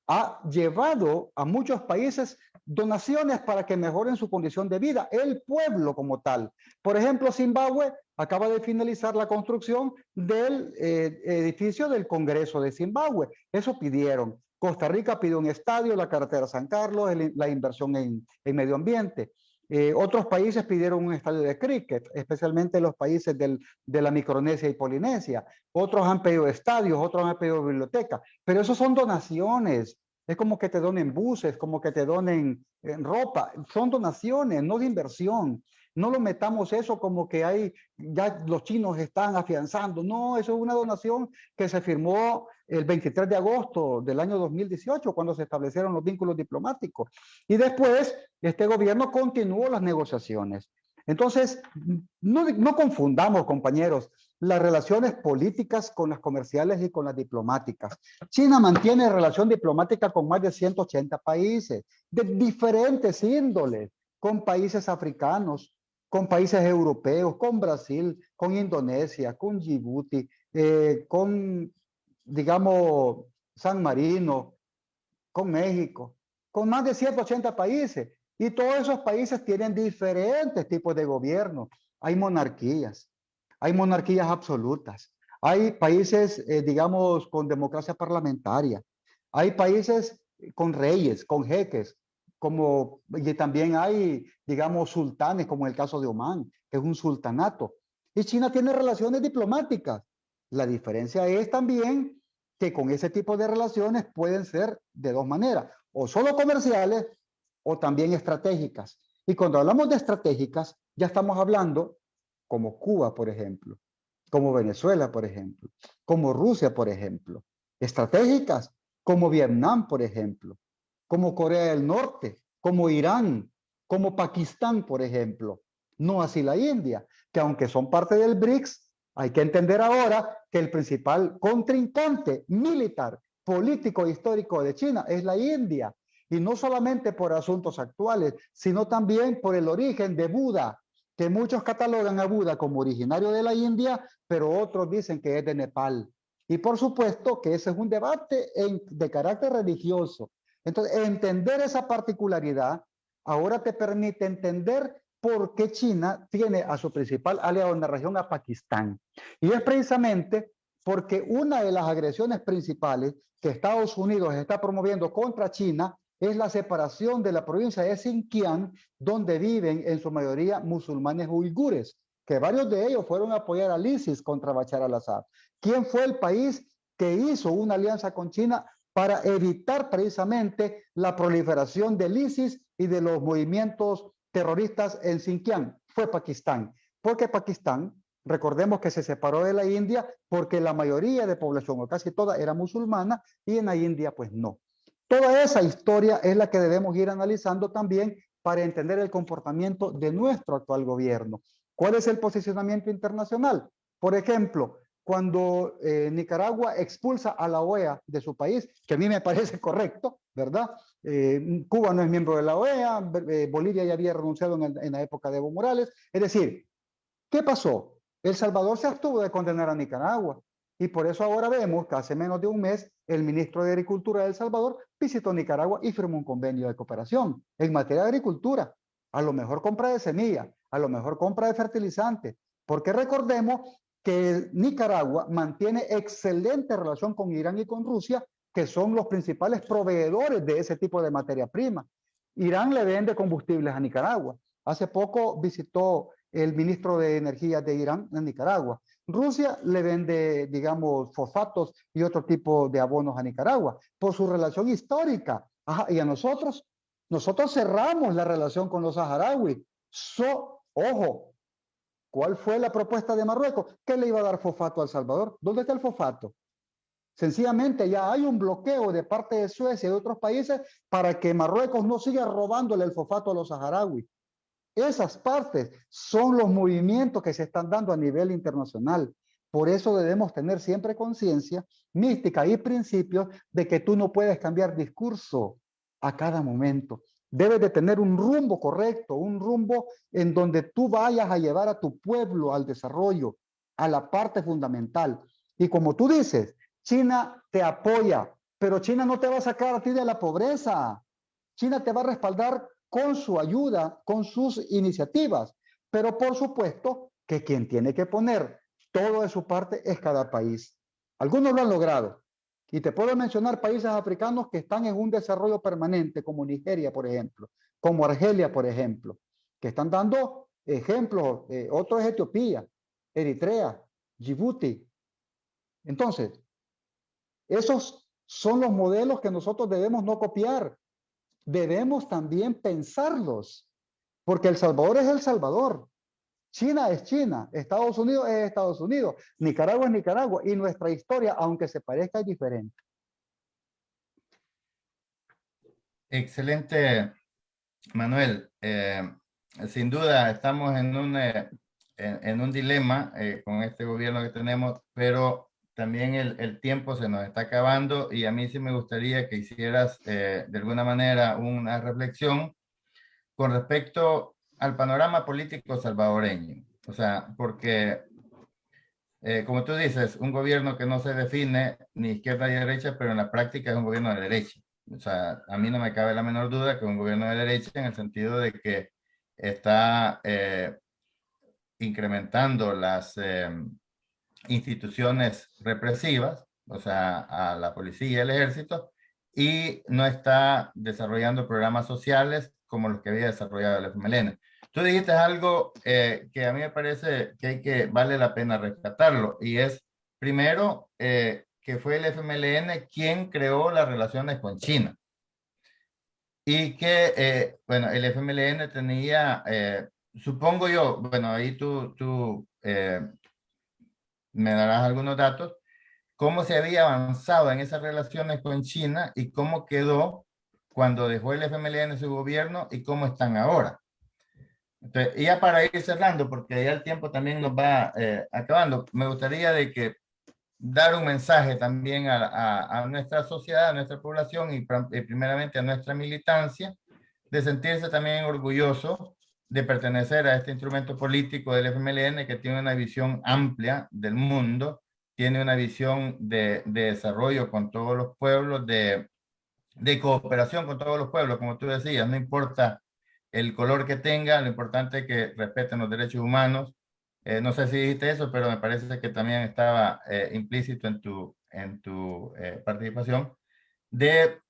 ha llevado a muchos países donaciones para que mejoren su condición de vida, el pueblo como tal. Por ejemplo, Zimbabue acaba de finalizar la construcción del edificio del Congreso de Zimbabue. Eso pidieron. Costa Rica pidió un estadio, la carretera San Carlos, la inversión en medio ambiente. Otros países pidieron un estadio de cricket, especialmente los países de la Micronesia y Polinesia. Otros han pedido estadios, otros han pedido bibliotecas, pero eso son donaciones. Es como que te donen buses, como que te donen ropa. Son donaciones, no de inversión. No lo metamos eso como que ya los chinos están afianzando. No, eso es una donación que se firmó el 23 de agosto del año 2018, cuando se establecieron los vínculos diplomáticos. Y después, este gobierno continuó las negociaciones. Entonces, no confundamos, compañeros, las relaciones políticas con las comerciales y con las diplomáticas. China mantiene relación diplomática con más de 180 países, de diferentes índoles, con países africanos, con países europeos, con Brasil, con Indonesia, con Djibouti, con, digamos, San Marino, con México, con más de 180 países. Y todos esos países tienen diferentes tipos de gobierno. Hay monarquías absolutas. Hay países, digamos, con democracia parlamentaria. Hay países con reyes, con jeques, y también hay, digamos, sultanes, como el caso de Omán, que es un sultanato. Y China tiene relaciones diplomáticas. La diferencia es también que con ese tipo de relaciones pueden ser de dos maneras, o solo comerciales o también estratégicas. Y cuando hablamos de estratégicas, ya estamos hablando como Cuba, por ejemplo, como Venezuela, por ejemplo, como Rusia, por ejemplo. Estratégicas como Vietnam, por ejemplo, como Corea del Norte, como Irán, como Pakistán, por ejemplo. No así la India, que aunque son parte del BRICS, hay que entender ahora que el principal contrincante militar, político e histórico de China es la India. Y no solamente por asuntos actuales, sino también por el origen de Buda, que muchos catalogan a Buda como originario de la India, pero otros dicen que es de Nepal. Y por supuesto que ese es un debate de carácter religioso. Entonces, entender esa particularidad ahora te permite entender por qué China tiene a su principal aliado en la región, a Pakistán. Y es precisamente porque una de las agresiones principales que Estados Unidos está promoviendo contra China es la separación de la provincia de Xinjiang, donde viven en su mayoría musulmanes uigures, que varios de ellos fueron a apoyar al ISIS contra Bashar al-Assad. ¿Quién fue el país que hizo una alianza con China para evitar precisamente la proliferación del ISIS y de los movimientos terroristas en Xinjiang? Fue Pakistán, porque Pakistán, recordemos que se separó de la India porque la mayoría de población, o casi toda, era musulmana, y en la India pues no. Toda esa historia es la que debemos ir analizando también para entender el comportamiento de nuestro actual gobierno. ¿Cuál es el posicionamiento internacional? Por ejemplo, cuando Nicaragua expulsa a la OEA de su país, que a mí me parece correcto, ¿verdad? Cuba no es miembro de la OEA, Bolivia ya había renunciado en la época de Evo Morales. Es decir, ¿qué pasó? El Salvador se abstuvo de condenar a Nicaragua. Y por eso ahora vemos que hace menos de un mes el ministro de Agricultura de El Salvador visitó Nicaragua y firmó un convenio de cooperación en materia de agricultura. A lo mejor compra de semilla, a lo mejor compra de fertilizantes, porque recordemos que Nicaragua mantiene excelente relación con Irán y con Rusia, que son los principales proveedores de ese tipo de materia prima. Irán le vende combustibles a Nicaragua. Hace poco visitó el ministro de Energía de Irán en Nicaragua. Rusia le vende, digamos, fosfatos y otro tipo de abonos a Nicaragua por su relación histórica Ajá, y a nosotros cerramos la relación con los saharauis. Ojo, ¿cuál fue la propuesta de Marruecos? ¿Qué le iba a dar fosfato a El Salvador? ¿Dónde está el fosfato? Sencillamente ya hay un bloqueo de parte de Suecia y de otros países para que Marruecos no siga robándole el fosfato a los saharauis. Esas partes son los movimientos que se están dando a nivel internacional. Por eso debemos tener siempre conciencia mística y principios de que tú no puedes cambiar discurso a cada momento. Debes de tener un rumbo correcto, un rumbo en donde tú vayas a llevar a tu pueblo al desarrollo, a la parte fundamental. Y como tú dices, China te apoya, pero China no te va a sacar a ti de la pobreza. China te va a respaldar con su ayuda, con sus iniciativas. Pero por supuesto que quien tiene que poner todo de su parte es cada país. Algunos lo han logrado. Y te puedo mencionar países africanos que están en un desarrollo permanente, como Nigeria, por ejemplo, como Argelia, por ejemplo, que están dando ejemplos. Otro es Etiopía, Eritrea, Djibouti. Entonces, esos son los modelos que nosotros debemos no copiar. Debemos también pensarlos, porque El Salvador es El Salvador. China es China, Estados Unidos es Estados Unidos, Nicaragua es Nicaragua, y nuestra historia, aunque se parezca, es diferente. Excelente, Manuel. Sin duda estamos en un dilema con este gobierno que tenemos, pero también el tiempo se nos está acabando y a mí sí me gustaría que hicieras de alguna manera una reflexión con respecto al panorama político salvadoreño. O sea, porque, como tú dices, un gobierno que no se define ni izquierda ni derecha, pero en la práctica es un gobierno de derecha. O sea, a mí no me cabe la menor duda que es un gobierno de derecha en el sentido de que está incrementando las instituciones represivas, o sea, a la policía y el ejército, y no está desarrollando programas sociales como los que había desarrollado el FMLN. Tú dijiste algo que a mí me parece que vale la pena rescatarlo, y es, primero, que fue el FMLN quien creó las relaciones con China. Y que, bueno, el FMLN tenía, supongo yo, bueno, ahí tú me darás algunos datos, cómo se había avanzado en esas relaciones con China y cómo quedó cuando dejó el FMLN su gobierno y cómo están ahora. Entonces, y ya para ir cerrando, porque ya el tiempo también nos va acabando, me gustaría de que dar un mensaje también a nuestra sociedad, a nuestra población y primeramente a nuestra militancia, de sentirse también orgulloso de pertenecer a este instrumento político del FMLN que tiene una visión amplia del mundo, tiene una visión de desarrollo con todos los pueblos, de cooperación con todos los pueblos, como tú decías, no importa el color que tenga, lo importante es que respeten los derechos humanos. No sé si dijiste eso, pero me parece que también estaba implícito en tu participación, de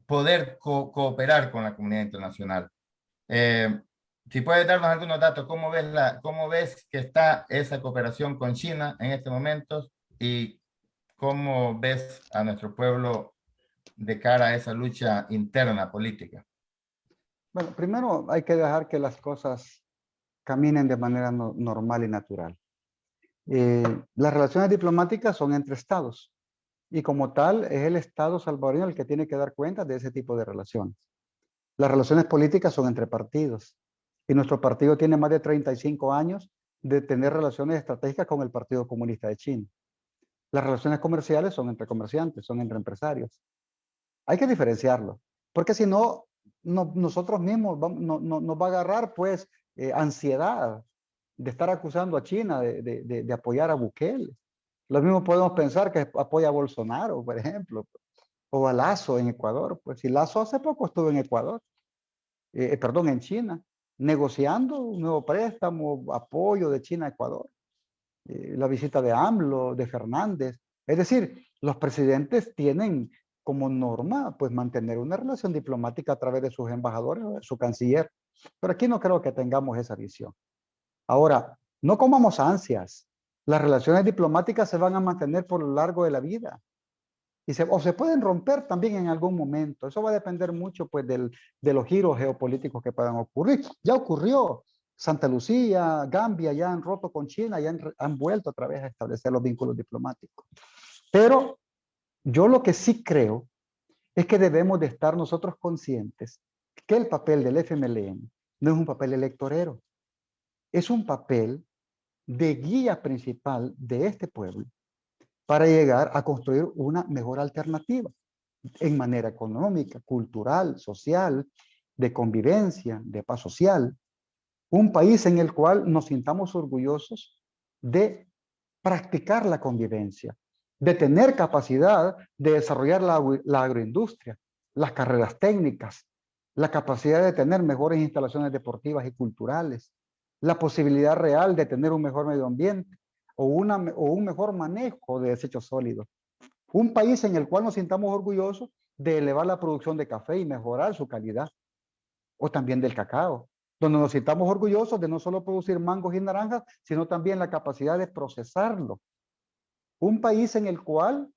poder cooperar con la comunidad internacional. Si puedes darnos algunos datos, ¿cómo ves que está esa cooperación con China en este momento y cómo ves a nuestro pueblo de cara a esa lucha interna política? Bueno, primero hay que dejar que las cosas caminen de manera normal y natural. Las relaciones diplomáticas son entre estados y como tal es el Estado salvadoreño el que tiene que dar cuenta de ese tipo de relaciones. Las relaciones políticas son entre partidos y nuestro partido tiene más de 35 años de tener relaciones estratégicas con el Partido Comunista de China. Las relaciones comerciales son entre comerciantes, son entre empresarios. Hay que diferenciarlo, porque si no, nosotros mismos nos va a agarrar pues ansiedad de estar acusando a China de apoyar a Bukele. Lo mismo podemos pensar que apoya a Bolsonaro, por ejemplo, o a Lasso en Ecuador. Pues si Lasso hace poco estuvo en Ecuador, en China, negociando un nuevo préstamo, apoyo de China a Ecuador. La visita de AMLO, de Fernández. Es decir, los presidentes tienen como norma pues mantener una relación diplomática a través de sus embajadores, su canciller. Pero aquí no creo que tengamos esa visión. Ahora, no comamos ansias. Las relaciones diplomáticas se van a mantener por lo largo de la vida. o se pueden romper también en algún momento. Eso va a depender mucho pues, de los giros geopolíticos que puedan ocurrir. Ya ocurrió. Santa Lucía, Gambia ya han roto con China, ya han vuelto otra vez a establecer los vínculos diplomáticos. Pero yo lo que sí creo es que debemos de estar nosotros conscientes que el papel del FMLN no es un papel electorero, es un papel de guía principal de este pueblo para llegar a construir una mejor alternativa en manera económica, cultural, social, de convivencia, de paz social. Un país en el cual nos sintamos orgullosos de practicar la convivencia, de tener capacidad de desarrollar la agroindustria, las carreras técnicas, la capacidad de tener mejores instalaciones deportivas y culturales, la posibilidad real de tener un mejor medio ambiente o un mejor manejo de desechos sólidos. Un país en el cual nos sintamos orgullosos de elevar la producción de café y mejorar su calidad, o también del cacao, donde nos sintamos orgullosos de no solo producir mangos y naranjas, sino también la capacidad de procesarlo. Un país en el cual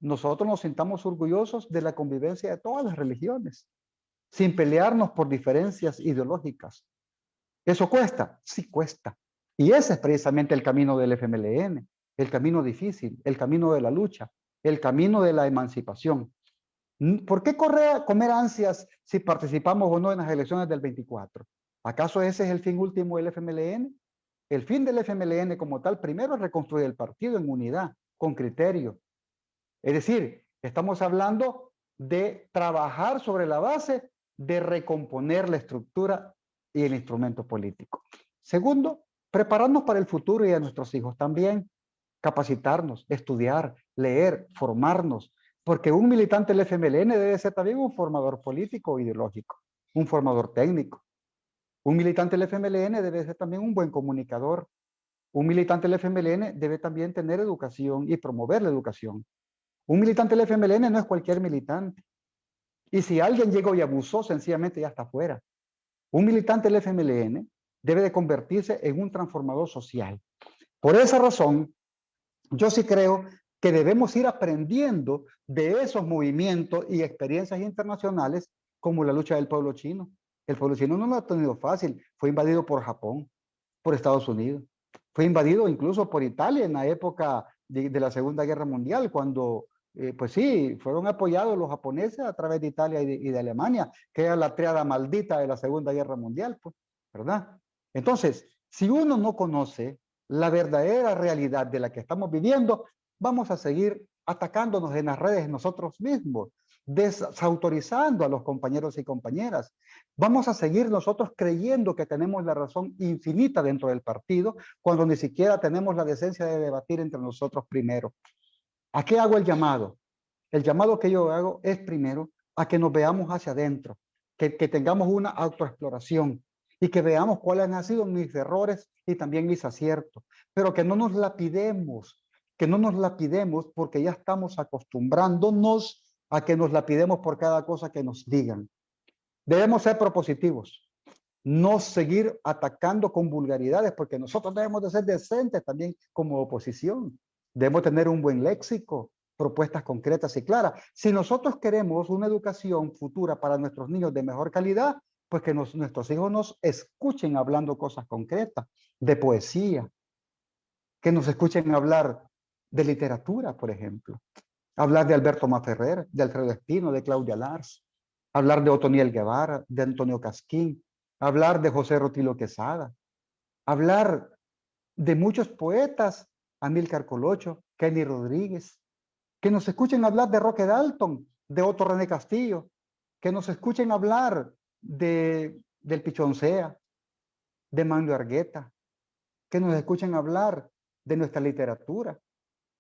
nosotros nos sintamos orgullosos de la convivencia de todas las religiones, sin pelearnos por diferencias ideológicas. ¿Eso cuesta? Sí cuesta. Y ese es precisamente el camino del FMLN, el camino difícil, el camino de la lucha, el camino de la emancipación. ¿Por qué comer ansias si participamos o no en las elecciones del 24? ¿Acaso ese es el fin último del FMLN? El fin del FMLN como tal, primero es reconstruir el partido en unidad, con criterio. Es decir, estamos hablando de trabajar sobre la base de recomponer la estructura y el instrumento político. Segundo, prepararnos para el futuro y a nuestros hijos también. Capacitarnos, estudiar, leer, formarnos, porque un militante del FMLN debe ser también un formador político o ideológico, un formador técnico. Un militante del FMLN debe ser también un buen comunicador. Un militante del FMLN debe también tener educación y promover la educación. Un militante del FMLN no es cualquier militante. Y si alguien llegó y abusó, sencillamente ya está fuera. Un militante del FMLN debe de convertirse en un transformador social. Por esa razón, yo sí creo que debemos ir aprendiendo de esos movimientos y experiencias internacionales como la lucha del pueblo chino. El pueblo chino no lo ha tenido fácil. Fue invadido por Japón, por Estados Unidos. Fue invadido incluso por Italia en la época de la Segunda Guerra Mundial, cuando, pues sí, fueron apoyados los japoneses a través de Italia y de Alemania, que era la triada maldita de la Segunda Guerra Mundial, pues, ¿verdad? Entonces, si uno no conoce la verdadera realidad de la que estamos viviendo, vamos a seguir atacándonos en las redes nosotros mismos, desautorizando a los compañeros y compañeras. Vamos a seguir nosotros creyendo que tenemos la razón infinita dentro del partido, cuando ni siquiera tenemos la decencia de debatir entre nosotros primero. ¿A qué hago el llamado? El llamado que yo hago es primero a que nos veamos hacia adentro, que tengamos una autoexploración y que veamos cuáles han sido mis errores y también mis aciertos, pero que no nos lapidemos, porque ya estamos acostumbrándonos a que nos lapidemos por cada cosa que nos digan. Debemos ser propositivos, no seguir atacando con vulgaridades, porque nosotros debemos de ser decentes también como oposición. Debemos tener un buen léxico, propuestas concretas y claras. Si nosotros queremos una educación futura para nuestros niños de mejor calidad, pues que nuestros hijos nos escuchen hablando cosas concretas, de poesía, que nos escuchen hablar de literatura, por ejemplo. Hablar de Alberto Maferrer, de Alfredo Espino, de Claudia Lars. Hablar de Otoniel Guevara, de Antonio Casquín. Hablar de José Rutilo Quesada. Hablar de muchos poetas, Amílcar Colocho, Kenny Rodríguez. Que nos escuchen hablar de Roque Dalton, de Otto René Castillo. Que nos escuchen hablar del Pichoncea, de Manlio Argueta. Que nos escuchen hablar de nuestra literatura.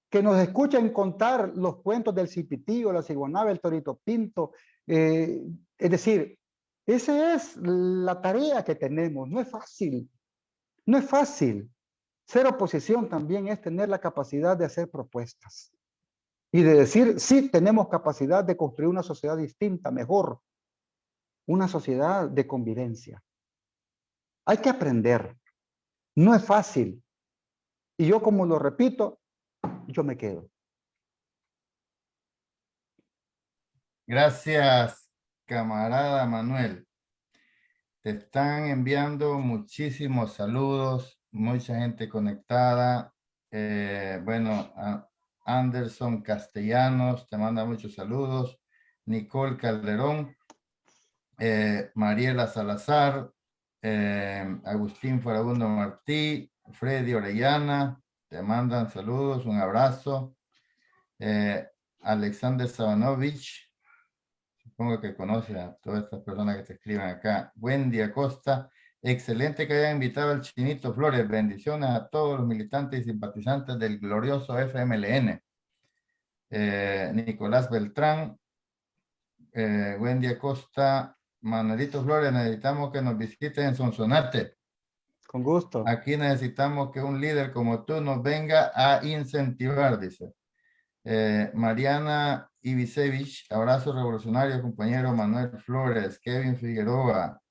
Que nos escuchen contar los cuentos del Cipitío, la Ciguanaba, el Torito Pinto. Es decir, esa es la tarea que tenemos. No es fácil. No es fácil. Ser oposición también es tener la capacidad de hacer propuestas. Y de decir, sí, tenemos capacidad de construir una sociedad distinta, mejor. Una sociedad de convivencia. Hay que aprender. No es fácil. Y yo, como lo repito, yo me quedo. Gracias, camarada Manuel. Te están enviando muchísimos saludos, mucha gente conectada. Bueno, Anderson Castellanos te manda muchos saludos. Nicole Calderón, Mariela Salazar, Agustín Farabundo Martí, Freddy Orellana, te mandan saludos, un abrazo. Alexander Sabanovich, supongo que conoce a todas estas personas que te escriben acá. Wendy Acosta, excelente que hayan invitado al Chinito Flores. Bendiciones a todos los militantes y simpatizantes del glorioso FMLN. Nicolás Beltrán, Wendy Acosta, Manuelito Flores, necesitamos que nos visiten en Sonsonate. Con gusto. Aquí necesitamos que un líder como tú nos venga a incentivar, dice. Mariana Ibisevich, abrazo revolucionario, compañero Manuel Flores, Kevin Figueroa.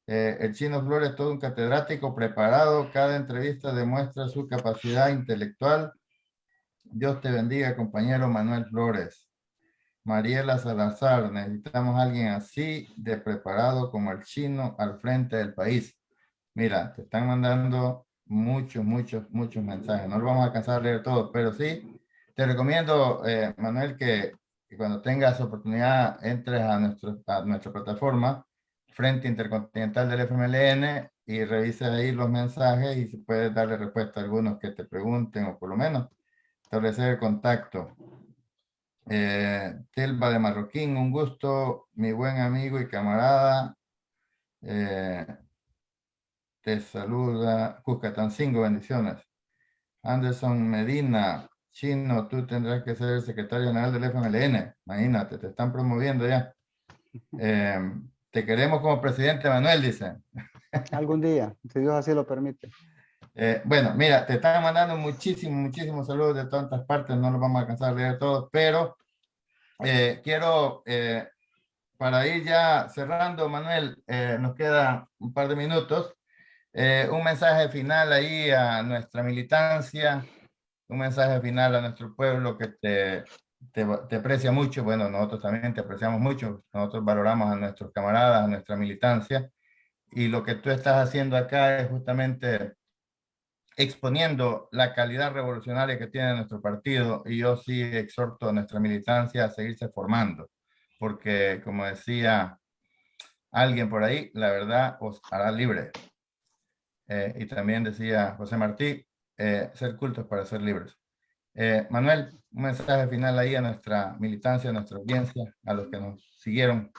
El Chino Flores, todo un catedrático preparado, cada entrevista demuestra su capacidad intelectual. Dios te bendiga, compañero Manuel Flores. Mariela Salazar, necesitamos a alguien así de preparado como el Chino al frente del país. Mira, te están mandando muchos mensajes. No lo vamos a alcanzar a leer todos, pero sí, te recomiendo, Manuel, que cuando tengas oportunidad entres a nuestra plataforma, Frente Intercontinental del FMLN, y revises ahí los mensajes y si puedes darle respuesta a algunos que te pregunten o por lo menos establecer el contacto. Telva de Marroquín, un gusto, mi buen amigo y camarada. Te saluda Cuscatancingo, bendiciones. Anderson Medina, Chino, tú tendrás que ser el secretario general del FMLN. Imagínate, te están promoviendo ya. Te queremos como presidente, Manuel, dice. Algún día, si Dios así lo permite. Bueno, mira, te están mandando muchísimos saludos de tantas partes, no los vamos a alcanzar a leer todos, pero quiero, para ir ya cerrando, Manuel, nos queda un par de minutos, un mensaje final ahí a nuestra militancia, un mensaje final a nuestro pueblo que te aprecia mucho. Bueno, nosotros también te apreciamos mucho, nosotros valoramos a nuestros camaradas, a nuestra militancia, y lo que tú estás haciendo acá es justamente exponiendo la calidad revolucionaria que tiene nuestro partido, y yo sí exhorto a nuestra militancia a seguirse formando, porque como decía alguien por ahí, la verdad os hará libre. Y también decía José Martí, ser cultos para ser libres. Manuel, un mensaje final ahí a nuestra militancia, a nuestra audiencia, a los que nos siguieron.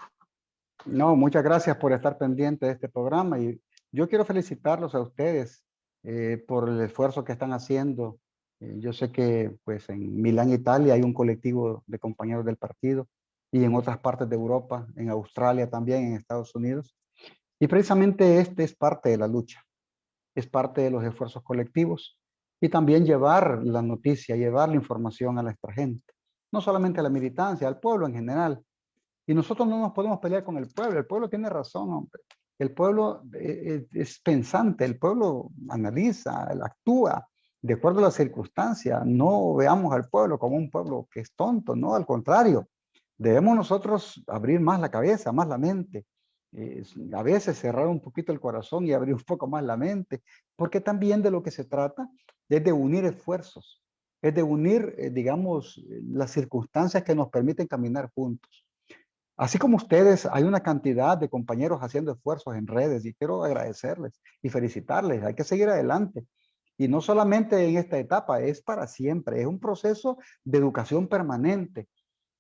No, muchas gracias por estar pendiente de este programa, y yo quiero felicitarlos a ustedes por el esfuerzo que están haciendo. Yo sé que pues en Milán, Italia, hay un colectivo de compañeros del partido, y en otras partes de Europa, en Australia también, en Estados Unidos. Y precisamente este es parte de la lucha, es parte de los esfuerzos colectivos, y también llevar la noticia, llevar la información a nuestra gente, no solamente a la militancia, al pueblo en general. Y nosotros no nos podemos pelear con el pueblo tiene razón, hombre. El pueblo es pensante, el pueblo analiza, actúa de acuerdo a las circunstancias. No veamos al pueblo como un pueblo que es tonto, no, al contrario. Debemos nosotros abrir más la cabeza, más la mente. A veces cerrar un poquito el corazón y abrir un poco más la mente, porque también de lo que se trata es de unir esfuerzos, es de unir, digamos, las circunstancias que nos permiten caminar juntos. Así como ustedes, hay una cantidad de compañeros haciendo esfuerzos en redes, y quiero agradecerles y felicitarles. Hay que seguir adelante. Y no solamente en esta etapa, es para siempre. Es un proceso de educación permanente.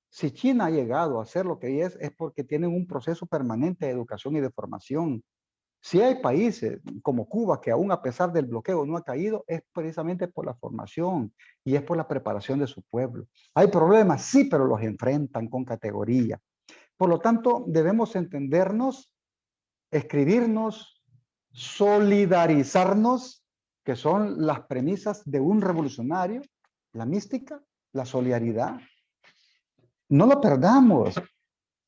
Si China ha llegado a ser lo que es porque tienen un proceso permanente de educación y de formación. Si hay países como Cuba que aún a pesar del bloqueo no ha caído, es precisamente por la formación y es por la preparación de su pueblo. Hay problemas, sí, pero los enfrentan con categoría. Por lo tanto, debemos entendernos, escribirnos, solidarizarnos, que son las premisas de un revolucionario, la mística, la solidaridad. No lo perdamos.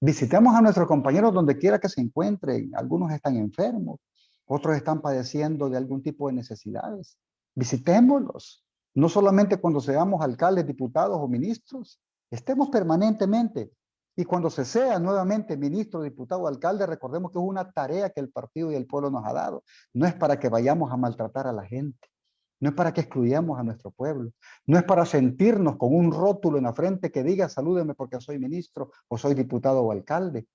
Visitemos a nuestros compañeros donde quiera que se encuentren. Algunos están enfermos, otros están padeciendo de algún tipo de necesidades. Visitémoslos, no solamente cuando seamos alcaldes, diputados o ministros. Estemos permanentemente. Y cuando se sea nuevamente ministro, diputado, alcalde, recordemos que es una tarea que el partido y el pueblo nos ha dado. No es para que vayamos a maltratar a la gente. No es para que excluyamos a nuestro pueblo. No es para sentirnos con un rótulo en la frente que diga salúdeme porque soy ministro o soy diputado o alcalde.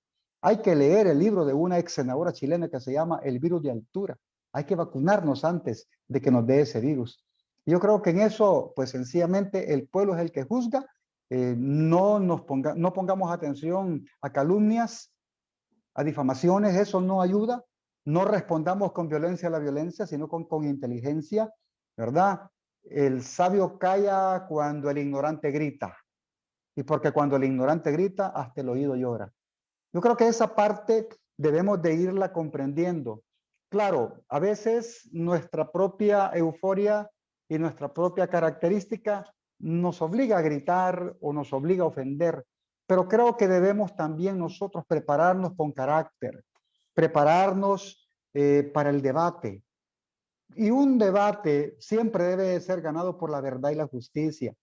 Hay que leer el libro de una ex senadora chilena que se llama El virus de altura. Hay que vacunarnos antes de que nos dé ese virus. Yo creo que en eso, pues sencillamente el pueblo es el que juzga. No pongamos atención a calumnias, a difamaciones, eso no ayuda. No respondamos con violencia a la violencia, sino con inteligencia, ¿verdad? El sabio calla cuando el ignorante grita. Y porque cuando el ignorante grita, hasta el oído llora. Yo creo que esa parte debemos de irla comprendiendo. Claro, a veces nuestra propia euforia y nuestra propia característica nos obliga a gritar o nos obliga a ofender, pero creo que debemos también nosotros prepararnos con carácter, prepararnos para el debate. Y un debate siempre debe ser ganado por la verdad y la justicia.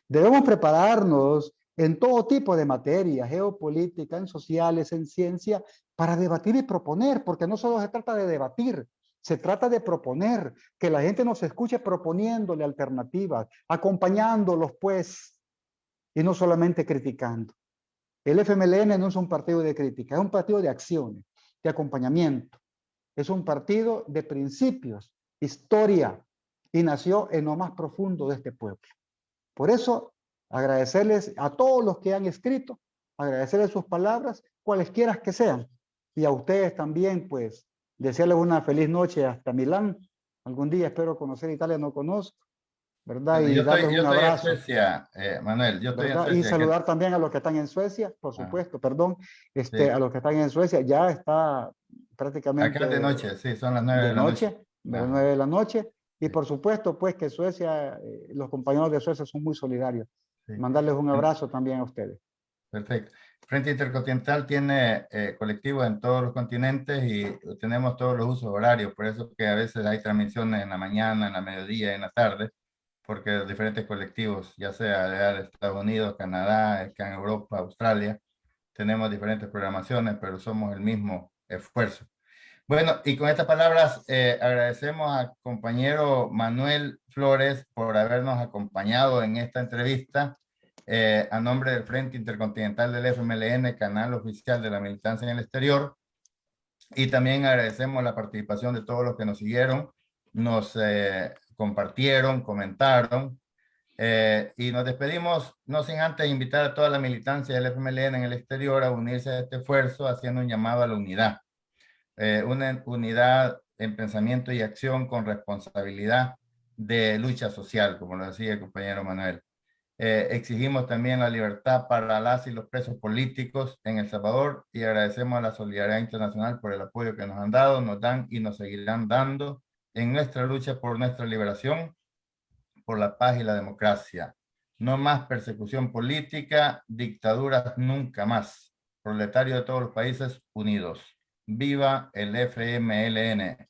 Debemos prepararnos en todo tipo de materia, geopolítica, en sociales, en ciencia, para debatir y proponer, porque no solo se trata de debatir, se trata de proponer, que la gente nos escuche proponiéndole alternativas, acompañándolos pues, y no solamente criticando. El FMLN no es un partido de crítica, es un partido de acciones, de acompañamiento. Es un partido de principios, historia, y nació en lo más profundo de este pueblo. Por eso, agradecerles a todos los que han escrito, agradecerles sus palabras, cualesquiera que sean. Y a ustedes también, pues, desearles una feliz noche hasta Milán. Algún día espero conocer Italia, no conozco, ¿verdad? Bueno, y darles un abrazo. En Suecia, Manuel, yo estoy en Suecia. Y saludar también a los que están en Suecia, por supuesto, perdón, sí. A los que están en Suecia, ya está prácticamente... Acá de noche, sí, son las 9 de la noche. De 9 de la noche. Y por supuesto, pues que Suecia, los compañeros de Suecia son muy solidarios. Sí. Mandarles un abrazo también a ustedes. Perfecto. Frente Intercontinental tiene colectivos en todos los continentes y tenemos todos los usos horarios, por eso que a veces hay transmisiones en la mañana, en la mediodía, en la tarde, porque los diferentes colectivos, ya sea de Estados Unidos, Canadá, acá en Europa, Australia, tenemos diferentes programaciones, pero somos el mismo esfuerzo. Bueno, y con estas palabras agradecemos al compañero Manuel Flores por habernos acompañado en esta entrevista a nombre del Frente Intercontinental del FMLN, canal oficial de la militancia en el exterior. Y también agradecemos la participación de todos los que nos siguieron, nos compartieron, comentaron. Y nos despedimos, no sin antes invitar a toda la militancia del FMLN en el exterior a unirse a este esfuerzo, haciendo un llamado a la unidad. Una unidad en pensamiento y acción con responsabilidad de lucha social, como lo decía el compañero Manuel. Exigimos también la libertad para las y los presos políticos en El Salvador y agradecemos a la solidaridad internacional por el apoyo que nos han dado, nos dan y nos seguirán dando en nuestra lucha por nuestra liberación, por la paz y la democracia. No más persecución política, dictaduras nunca más. Proletarios de todos los países unidos. Viva el FMLN.